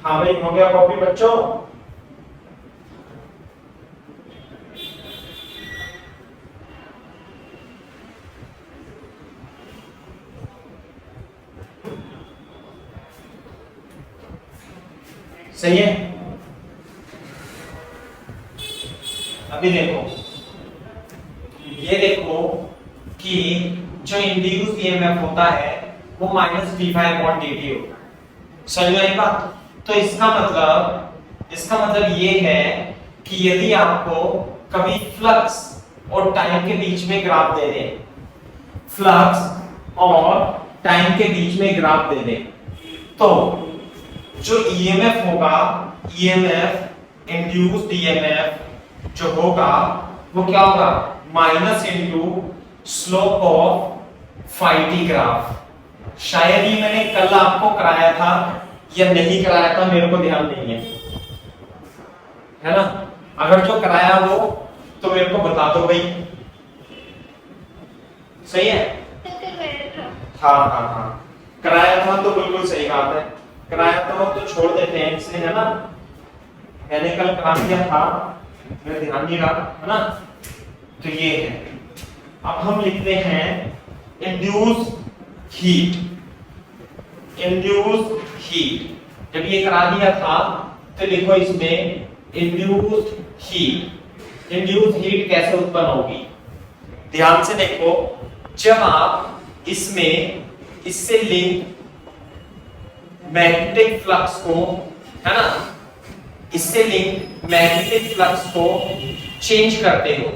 Speaker 1: हाँ भाई, हो गया कॉपी बच्चों? सही है। अभी देखो, ये देखो कि जो इंड्यूस ईएमएफ होता है वो -d5/dt होगा। समझ में आई बात? तो इसका मतलब ये है कि यदि आपको कभी फ्लक्स और टाइम के बीच में ग्राफ दे दें, फ्लक्स और टाइम के बीच में ग्राफ दे दें, तो जो ईएमएफ होगा, ईएमएफ इंड्यूस्ड ईएमएफ जो होगा वो क्या होगा, minus into slope of phi T graph. शायद ही मैंने कल आपको कराया था या नहीं कराया था, मेरे को ध्यान नहीं है ना। अगर जो कराया हो तो मेरे को बता दो भाई, सही है? हाँ हाँ हाँ, कराया था तो बिल्कुल सही बात है, कराया था तो छोड़ देते हैं इसे, है ना। मैंने कल करा दिया था, मेरा ध्यान नहीं रहा, है ना। तो ये है, अब हम लिखते हैं इंड्यूस हीट। इंड्यूस हीट जब ये करा दिया था तो लिखो इसमें इंड्यूस्ड हीट। इंड्यूस्ड हीट कैसे उत्पन्न होगी, ध्यान से देखो। जब आप इसमें इससे लिंक मैग्नेटिक फ्लक्स को, है ना, इससे लिंक मैग्नेटिक फ्लक्स को चेंज करते हो,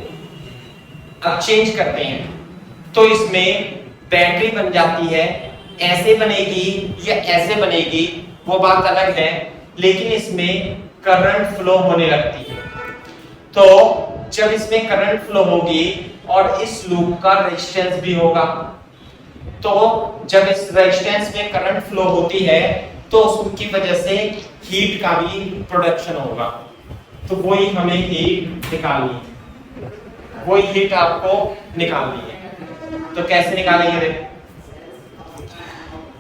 Speaker 1: अब चेंज करते हैं तो इसमें बैटरी बन जाती है। ऐसे बनेगी या ऐसे बनेगी वो बात अलग है, लेकिन इसमें करंट फ्लो होने लगती है। तो जब इसमें करंट फ्लो होगी और इस लूप का रेजिस्टेंस भी होगा, तो जब इस रेजिस्टेंस में करंट फ्लो होती है तो उसकी वजह से हीट का भी प्रोडक्शन होगा। तो वही हमें हीट निकालनी है, वही हीट आपको निकालनी है। तो कैसे निकालेंगे?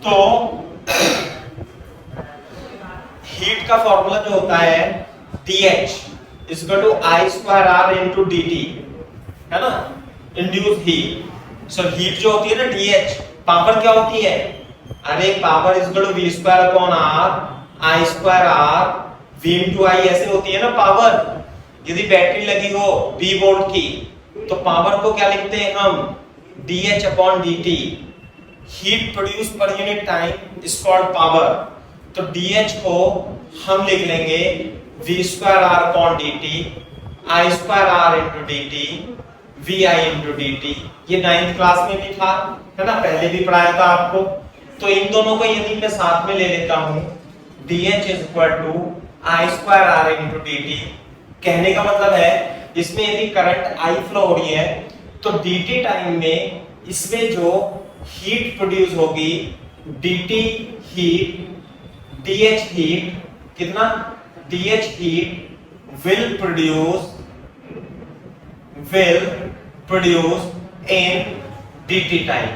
Speaker 1: तो हीट का फॉर्मूला जो होता है DH equal to I square R into DT, है ना, इंड्यूस हीट। सो हीट जो होती है ना DH, पावर क्या होती है, अरे power equal to V square upon R, I square R, V into I, ऐसे होती है ना पावर। यदि बैटरी लगी हो 20 वोल्ट की तो पावर को क्या लिखते हैं हम, DH upon DT। Heat produce per unit time is called power. तो DH को हम लिख लेंगे V square R upon DT, I square R into DT, VI into DT। ये 9th क्लास में भी था, है ना, पहले भी पढ़ाया था आपको। तो इन दोनों को यदि मैं साथ में ले लेता हूं, DH is equal to I square R into DT। कहने का मतलब है इसमें यदि करंट I फ्लो हो रही है तो DT टाइम में इसमें जो हीट प्रोड्यूस होगी, DT हीट, DH हीट, कितना, DH heat will produce in DT time.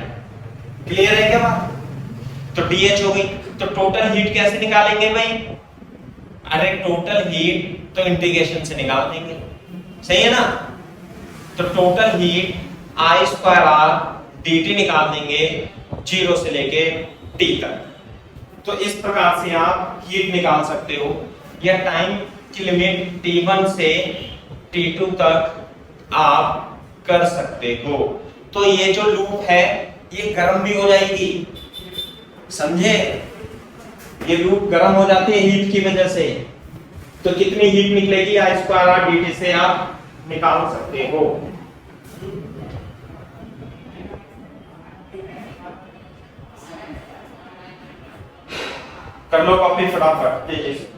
Speaker 1: Clear है क्या बात? तो DH हो गई, तो टोटल हीट कैसे निकालेंगे भाई? अरे टोटल हीट तो इंटीग्रेशन से निकाल देंगे, सही है ना। तो total heat I square R DT निकाल देंगे 0 से लेके T तक। तो इस प्रकार से आप हीट निकाल सकते हो, या टाइम की लिमिट T1 से T2 तक आप कर सकते हो। तो ये जो लूप है ये गर्म भी हो जाएगी, समझे, ये लूप गर्म हो जाती है हीट की वजह से। तो कितनी हीट निकलेगी I स्क्वायर R DT से आप निकाल सकते हो। कर लो कॉपी फटाफट तेजी से।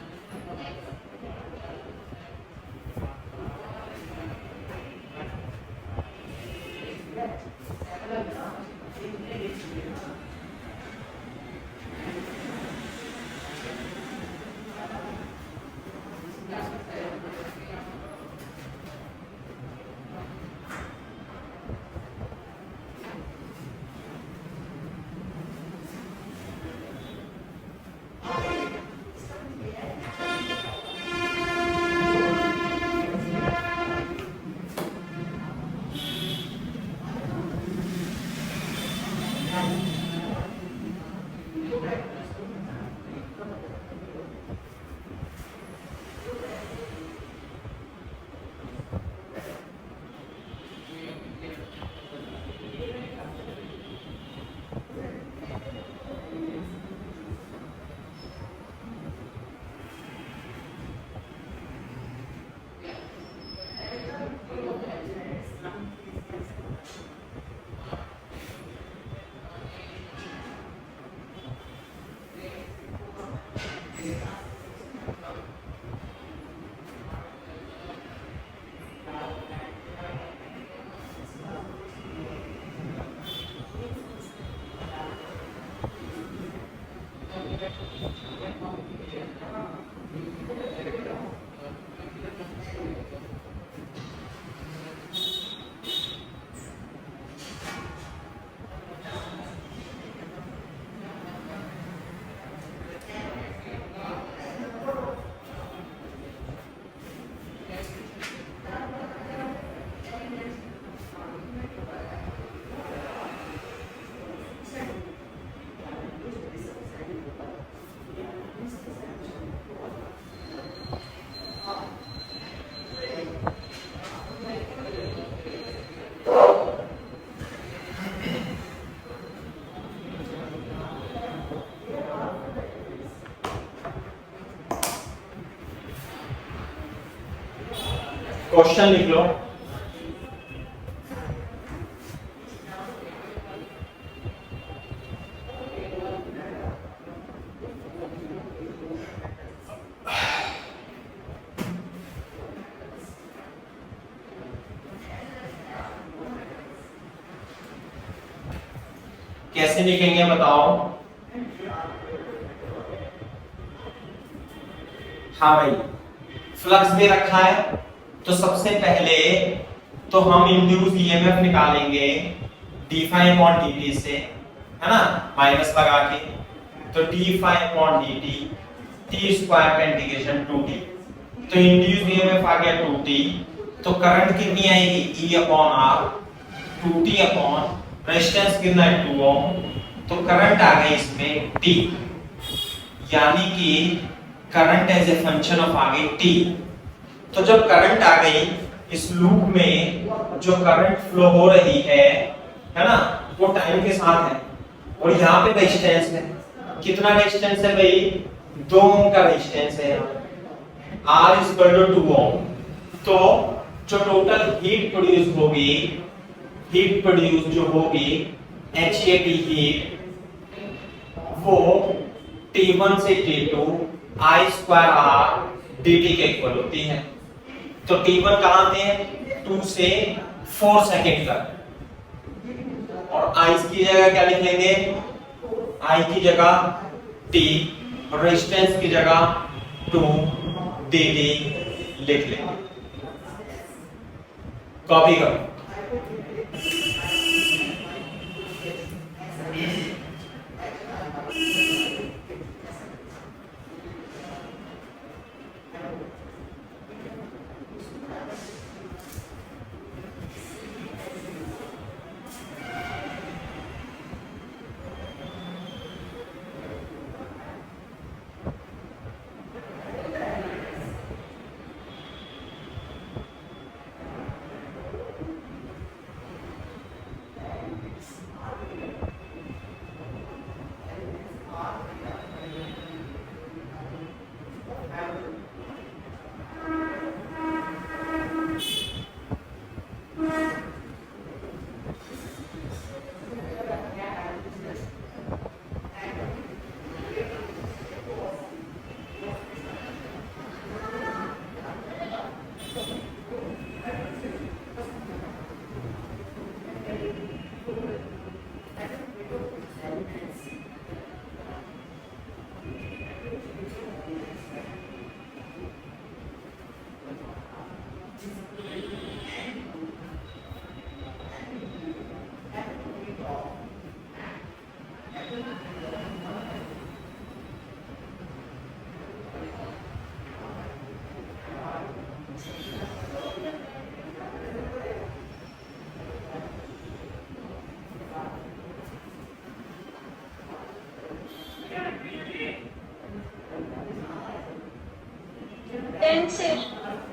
Speaker 1: क्वेश्चन लिख लो। कैसे लिखेंगे बताओ। हाँ भाई, फ्लक्स दे रखा है तो सबसे पहले तो हम इंड्यूस ईएमएफ निकालेंगे d∅dt से, है ना, माइनस लगा के। तो d∅dt t स्क्वायर का इंटीग्रेशन 2t, तो इंड्यूस ईएमएफ आ गया 2t। तो करंट कितनी आएगी E/R, 2t अपॉन रेजिस्टेंस कितना है 2 ओम। तो करंट आ गई इसमें t, यानी कि current as a function of आ गई t। तो जब करंट आ गई इस लूप में, जो करंट फ्लो हो रही है ना, वो टाइम के साथ है। और यहाँ पे रेजिस्टेंस है, कितना रेजिस्टेंस है भाई, 2 ओम का रेजिस्टेंस है। R = 2 ओम। तो जो टोटल हीट प्रोड्यूस होगी, हीट प्रोड्यूस जो होगी HAT हीट, वो T1 से T2 I²R dt के इक्वल होती है। तो T1 कहां पे है, 2 से 4 सेकंड तक। और I की जगह क्या लिख लेंगे, I की जगह T, रेजिस्टेंस की जगह 2 dt लिख लेंगे। कॉपी करो।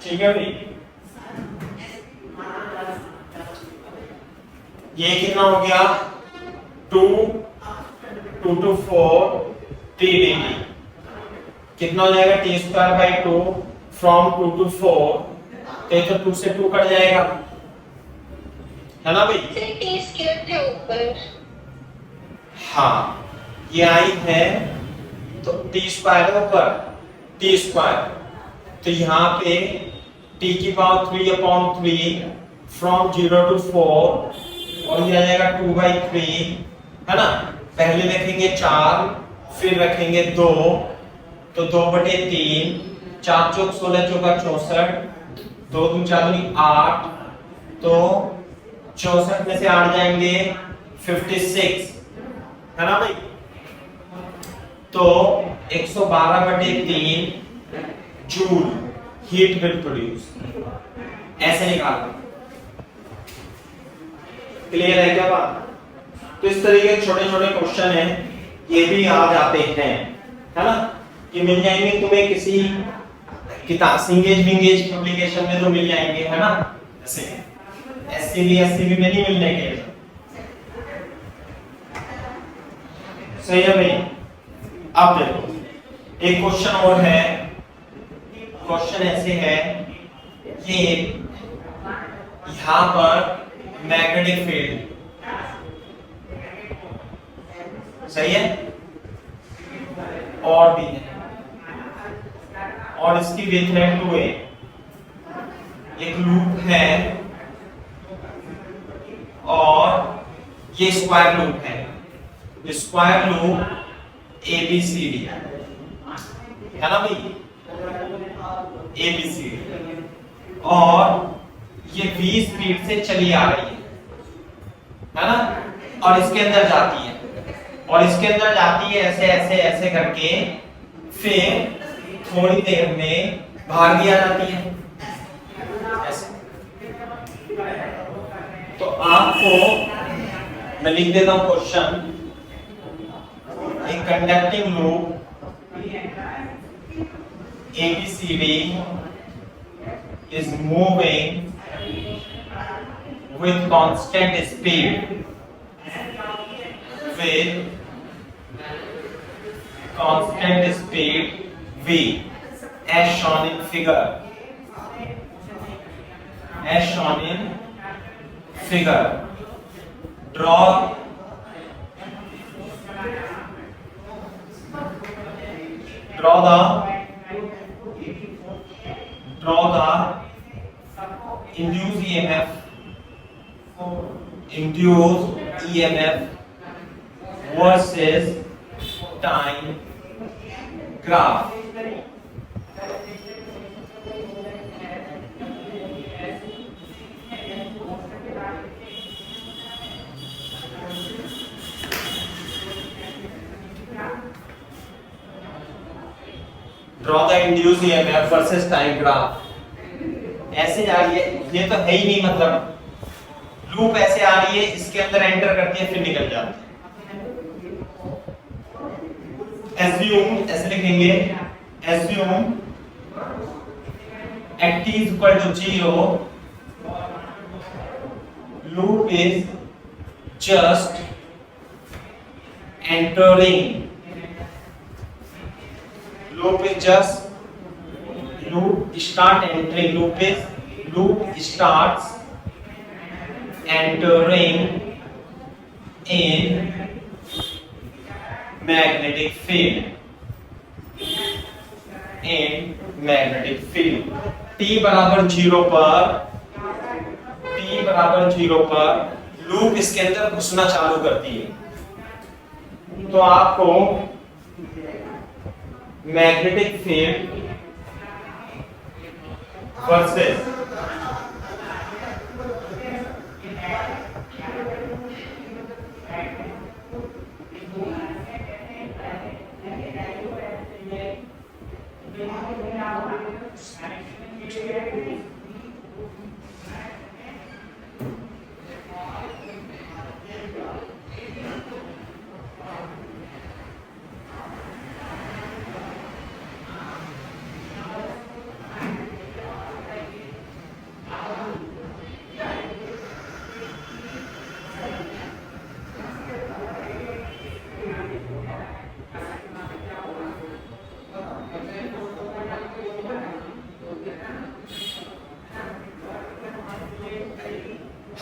Speaker 1: ठीक है भाई, ये कितना हो गया 2 to 4 t dt। कितना हो जाएगा t²/2 फ्रॉम 2 to 4। तो 2 से 2 कट जाएगा, है ना भाई।
Speaker 2: t² है ऊपर।
Speaker 1: हाँ, ये आई है तो t² है ऊपर, t²। तो यहाँ पे t⁻³ फ्रॉम 0 to 4, और ये आ जाएगा 2/3, है ना। पहले रखेंगे 4, फिर रखेंगे 2, तो 2/3, 4 चौक 16, चौका 64, 2 दूनी 4 दूनी 8, तो 64 में से 8 जाएंगे 56, है ना भाई। तो 112/3 जूल हीट विल प्रोड्यूस, ऐसे निकालो। क्लियर है क्या बात। तो इस तरीके के छोटे छोटे क्वेश्चन हैं, ये भी आ जाते हैं, है ना। ये मिल जाएंगे तुम्हें किसी किताब सिंगेज विंगेज पब्लिकेशन में तो मिल जाएंगे, है ना। ऐसे एससीबी में नहीं मिलने के। सही है भाई। अब देखो एक क्वेश्चन और है। क्वेश्चन ऐसे है ये यहां पर मैग्नेटिक फील्ड, सही है, और भी है, और इसकी विड्थ है 2a, एक लूप है और ये स्क्वायर लूप है, स्क्वायर लूप ABCD है ना भाई, ABCD, और ये 20 स्पीड से चली आ रही है ना, और इसके अंदर जाती है, और इसके अंदर जाती है ऐसे ऐसे ऐसे करके, फिर थोड़ी देर में बाहर भी आ जाती है ऐसे। तो आपको मैं लिख देता हूं question, a conducting loop ABCD is moving with constant speed, V as shown in figure, draw the induced EMF versus time graph. Draw the induced EMF versus time graph. ऐसे जा रही है, ये तो है ही नहीं, मतलब लूप ऐसे आ रही है, इसके अंदर एंटर करती है, फिर निकल जाती है। Assume, ऐसे लिखेंगे, assume at t is equal to 0, loop is just entering, loop starts entering in magnetic field, t बराबर 0 पर लूप इसके अंदर घुसना चालू करती है, तो आपको मैग्नेटिक फील्ड वर्सेस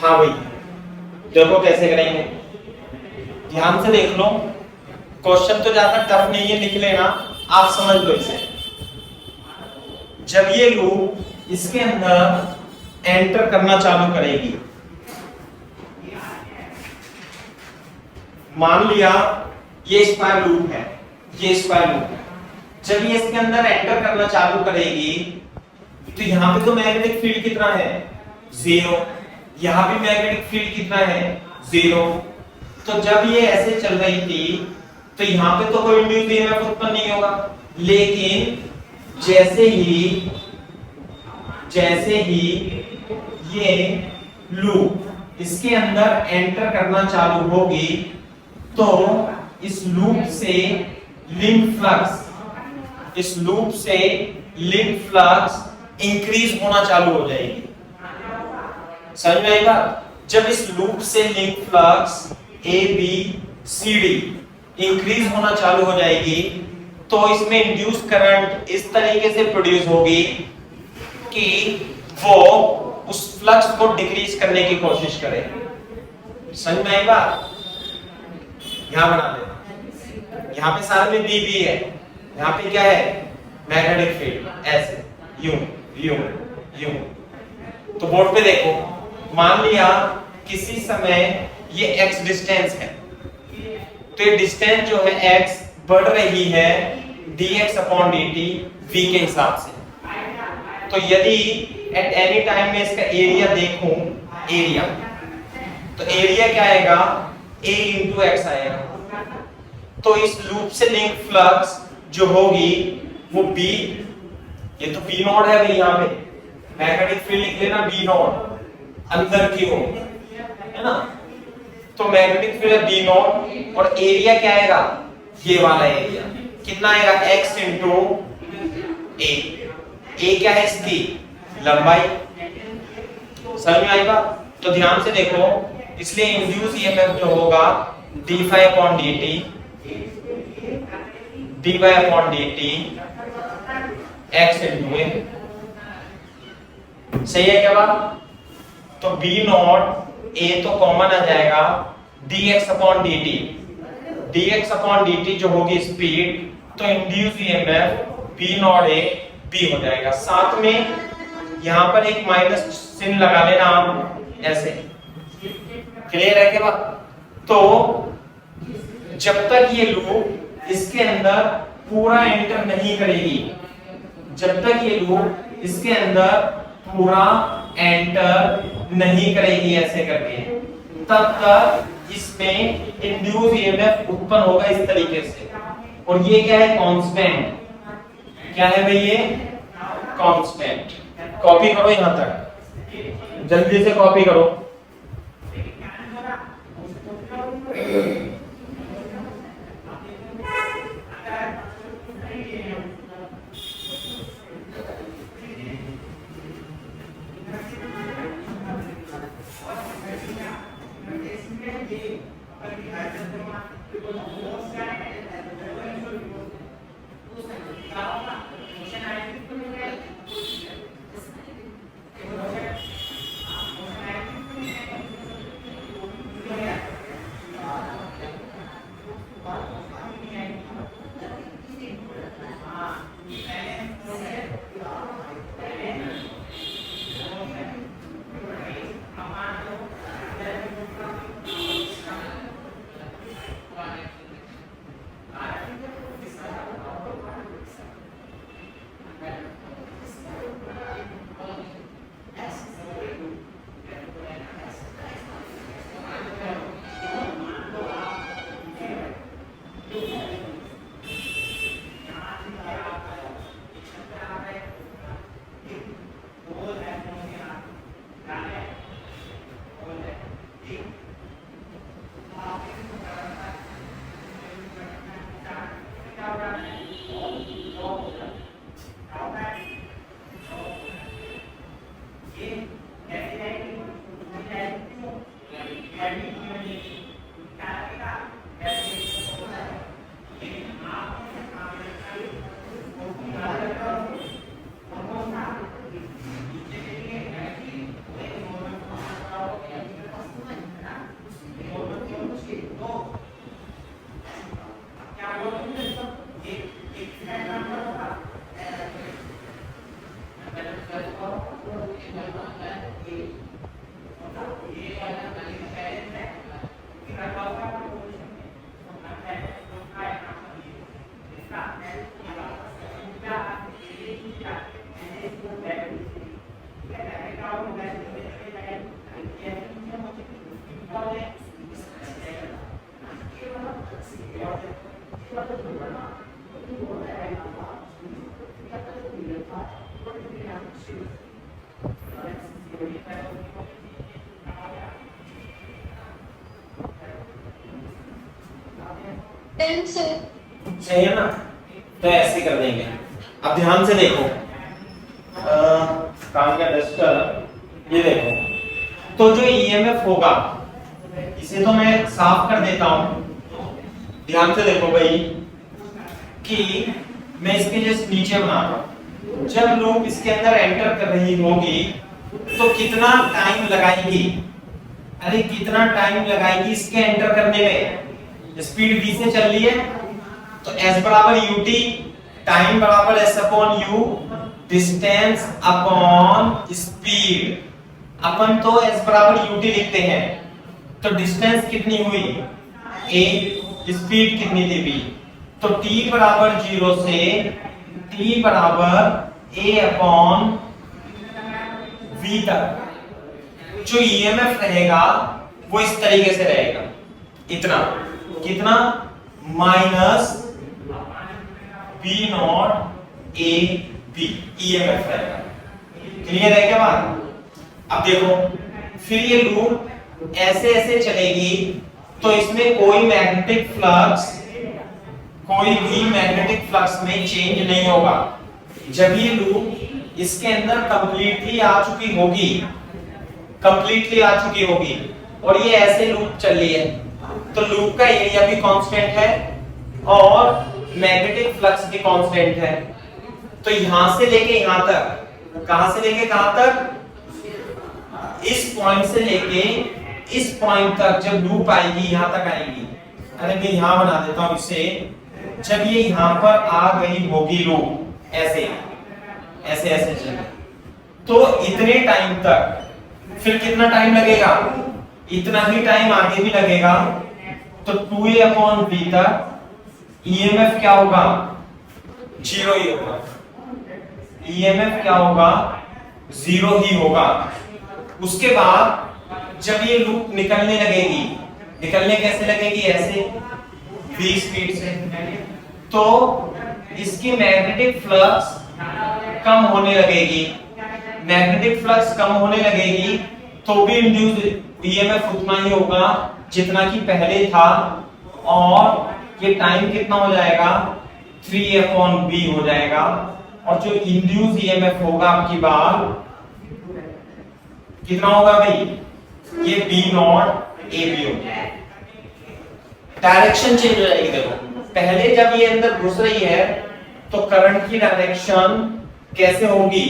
Speaker 1: हाँ भाई देखो कैसे करेंगे, ध्यान से देख लो, क्वेश्चन तो ज्यादा टफ नहीं है, लिख लेना, आप समझ लो इसे। जब ये लूप इसके अंदर एंटर करना चालू करेगी, मान लिया ये स्क्वायर लूप है, जब ये इसके अंदर एंटर करना चालू करेगी तो यहाँ पे तो मैग्नेटिक फील्ड कितना है 0, यहाँ भी मैग्नेटिक फील्ड कितना है 0, तो जब ये ऐसे चल रही थी तो यहाँ पे तो कोई इंड्यूस्ड ईएमएफ उत्पन्न नहीं होगा, लेकिन जैसे ही ये लूप इसके अंदर एंटर करना चालू होगी तो इस लूप से लिंक फ्लक्स इंक्रीज होना चालू हो जाएगी। समझ में आएगा? जब इस लूप से लिंक फ्लक्स ABCD इंक्रीज होना चालू हो जाएगी तो इसमें इंड्यूस करंट इस तरीके से प्रोड्यूस होगी कि वो उस फ्लक्स को डिक्रीज करने की कोशिश करे। समझ में आई बात? यहां बना देना, यहां पे सारे में बी है, यहां पे क्या है मैग्नेटिक फील्ड, ऐसे यूं यूं यूं। तो बोर्ड पे देखो, मान लिया किसी समय ये x डिस्टेंस है, तो ये डिस्टेंस जो है x बढ़ रही है dx अपॉन dt v के हिसाब से। तो यदि एट एनी टाइम में इसका एरिया देखूं, एरिया, तो एरिया क्या आएगा a इंटू एक्स आएगा। तो इस लूप से लिंक फ्लक्स जो होगी वो b, ये तो b नॉट है भाई, यहाँ पे मैग्नेटिक फील्ड लिख लेना b नॉट अंदर की ओर, है ना। तो मैग्नेटिक फील्ड है b नॉट और एरिया क्या आएगा, ये वाला एरिया कितना आएगा x इंटू a क्या है इसकी लंबाई। समझ में आई बात? तो ध्यान से देखो, इसलिए इंड्यूस ईएमएफ जो होगा dy upon dt, dy upon dt x into a। सही है क्या बात? तो b नॉट a तो कॉमन आ जाएगा, dx upon dt, dx upon dt जो होगी स्पीड, तो induce EMF b not a b हो जाएगा। साथ में यहां पर एक माइनस चिन्ह लगा लेना आप, ऐसे। क्लियर है क्या बात? तो जब तक ये लूप इसके अंदर पूरा एंटर नहीं करेगी, जब तक ये लूप इसके अंदर पूरा एंटर नहीं करेगी ऐसे करके, तब तक इसमें इंड्यूस ईएमएफ उत्पन्न होगा इस तरीके से। और ये क्या है कांस्टेंट, क्या है भाई ये कांस्टेंट। कॉपी करो यहां तक, जल्दी से कॉपी करो। सही है ना? तो ऐसे कर देंगे। अब ध्यान से देखो, काम का डस्टर, ये देखो, तो जो ईएमएफ होगा इसे तो मैं साफ कर देता हूं। ध्यान से देखो भाई कि मैं इसके जस्ट नीचे बना रहा हूं। जब लूप इसके अंदर एंटर कर रही होगी तो कितना टाइम लगाएगी, अरे कितना टाइम लगाएगी इसके एंटर करने में। स्पीड v से चल रही है तो s बराबर ut, टाइम बराबर s upon u, distance upon speed. अपन तो s बराबर ut लिखते हैं, तो डिस्टेंस कितनी हुई a, स्पीड कितनी थी v, तो t बराबर 0 से t बराबर a अपॉन v तक जो ईएमएफ रहेगा वो इस तरीके से रहेगा, इतना कितना minus B naught A B EMF रहेगा। क्लियर है क्या बात? अब देखो फिर ये लूप ऐसे ऐसे चलेगी तो इसमें कोई भी मैग्नेटिक फ्लक्स में चेंज नहीं होगा। जब ये लूप इसके अंदर कंप्लीटली आ चुकी होगी और ये ऐसे लूप चल रही है, तो लूप का एरिया भी कांस्टेंट है और मैग्नेटिक फ्लक्स भी कांस्टेंट है। तो यहां से लेके यहां तक, कहां से लेके कहां तक, इस पॉइंट से लेके इस पॉइंट तक जब लूप आएगी यहां तक आएगी। अरे मैं यहां बना देता हूं इसे, जब ये यहां पर आ गई होगी लूप ऐसे ऐसे ऐसे चले, तो इतने टाइम तक, फिर कितना टाइम लगेगा, इतना ही टाइम आगे भी लगेगा, तो 2a अपॉन v तक ईएमएफ क्या होगा, 0 ही होगा। ईएमएफ क्या होगा, 0 ही होगा। उसके बाद जब ये लूप निकलने लगेगी, निकलने कैसे लगेगी, ऐसे v स्पीड से, तो इसकी मैग्नेटिक फ्लक्स कम होने लगेगी। मैग्नेटिक फ्लक्स कम होने लगेगी तो भी इंड्यूस ईएमएफ उतना ही होगा जितना कि पहले था, और ये टाइम कितना हो जाएगा, 3a अपॉन b हो जाएगा। और जो इंड्यूस ईएमएफ होगा आपकी बार कितना होगा भाई, ये b नॉट a b होगा। डायरेक्शन चेंज हो जाएगी। देखो पहले जब ये अंदर घुस रही है तो करंट की डायरेक्शन कैसे होगी,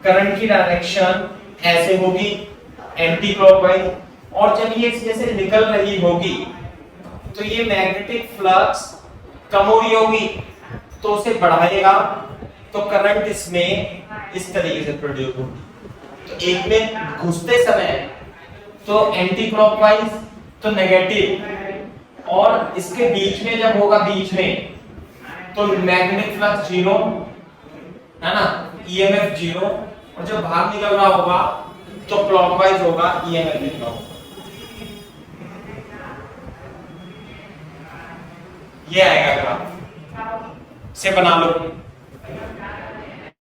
Speaker 1: करंट की डायरेक्शन ऐसे होगी एंटी क्लॉकवाइज, और जब ये इसमें से निकल रही होगी तो ये मैग्नेटिक फ्लक्स कम हो रही होगी तो उसे बढ़ाएगा, तो करंट इसमें इस तरीके से प्रोड्यूस होगी। तो एक में घुसते समय तो एंटी क्लॉकवाइज तो नेगेटिव, और इसके बीच में जब होगा बीच में तो मैग्नेटिक फ्लक्स 0 है ना, ईएमएफ 0, और जब बाहर निकल रहा होगा तो क्लॉकवाइज होगा, ईएमएफ निकल होगा। ये आएगा ग्राफ से बना लो।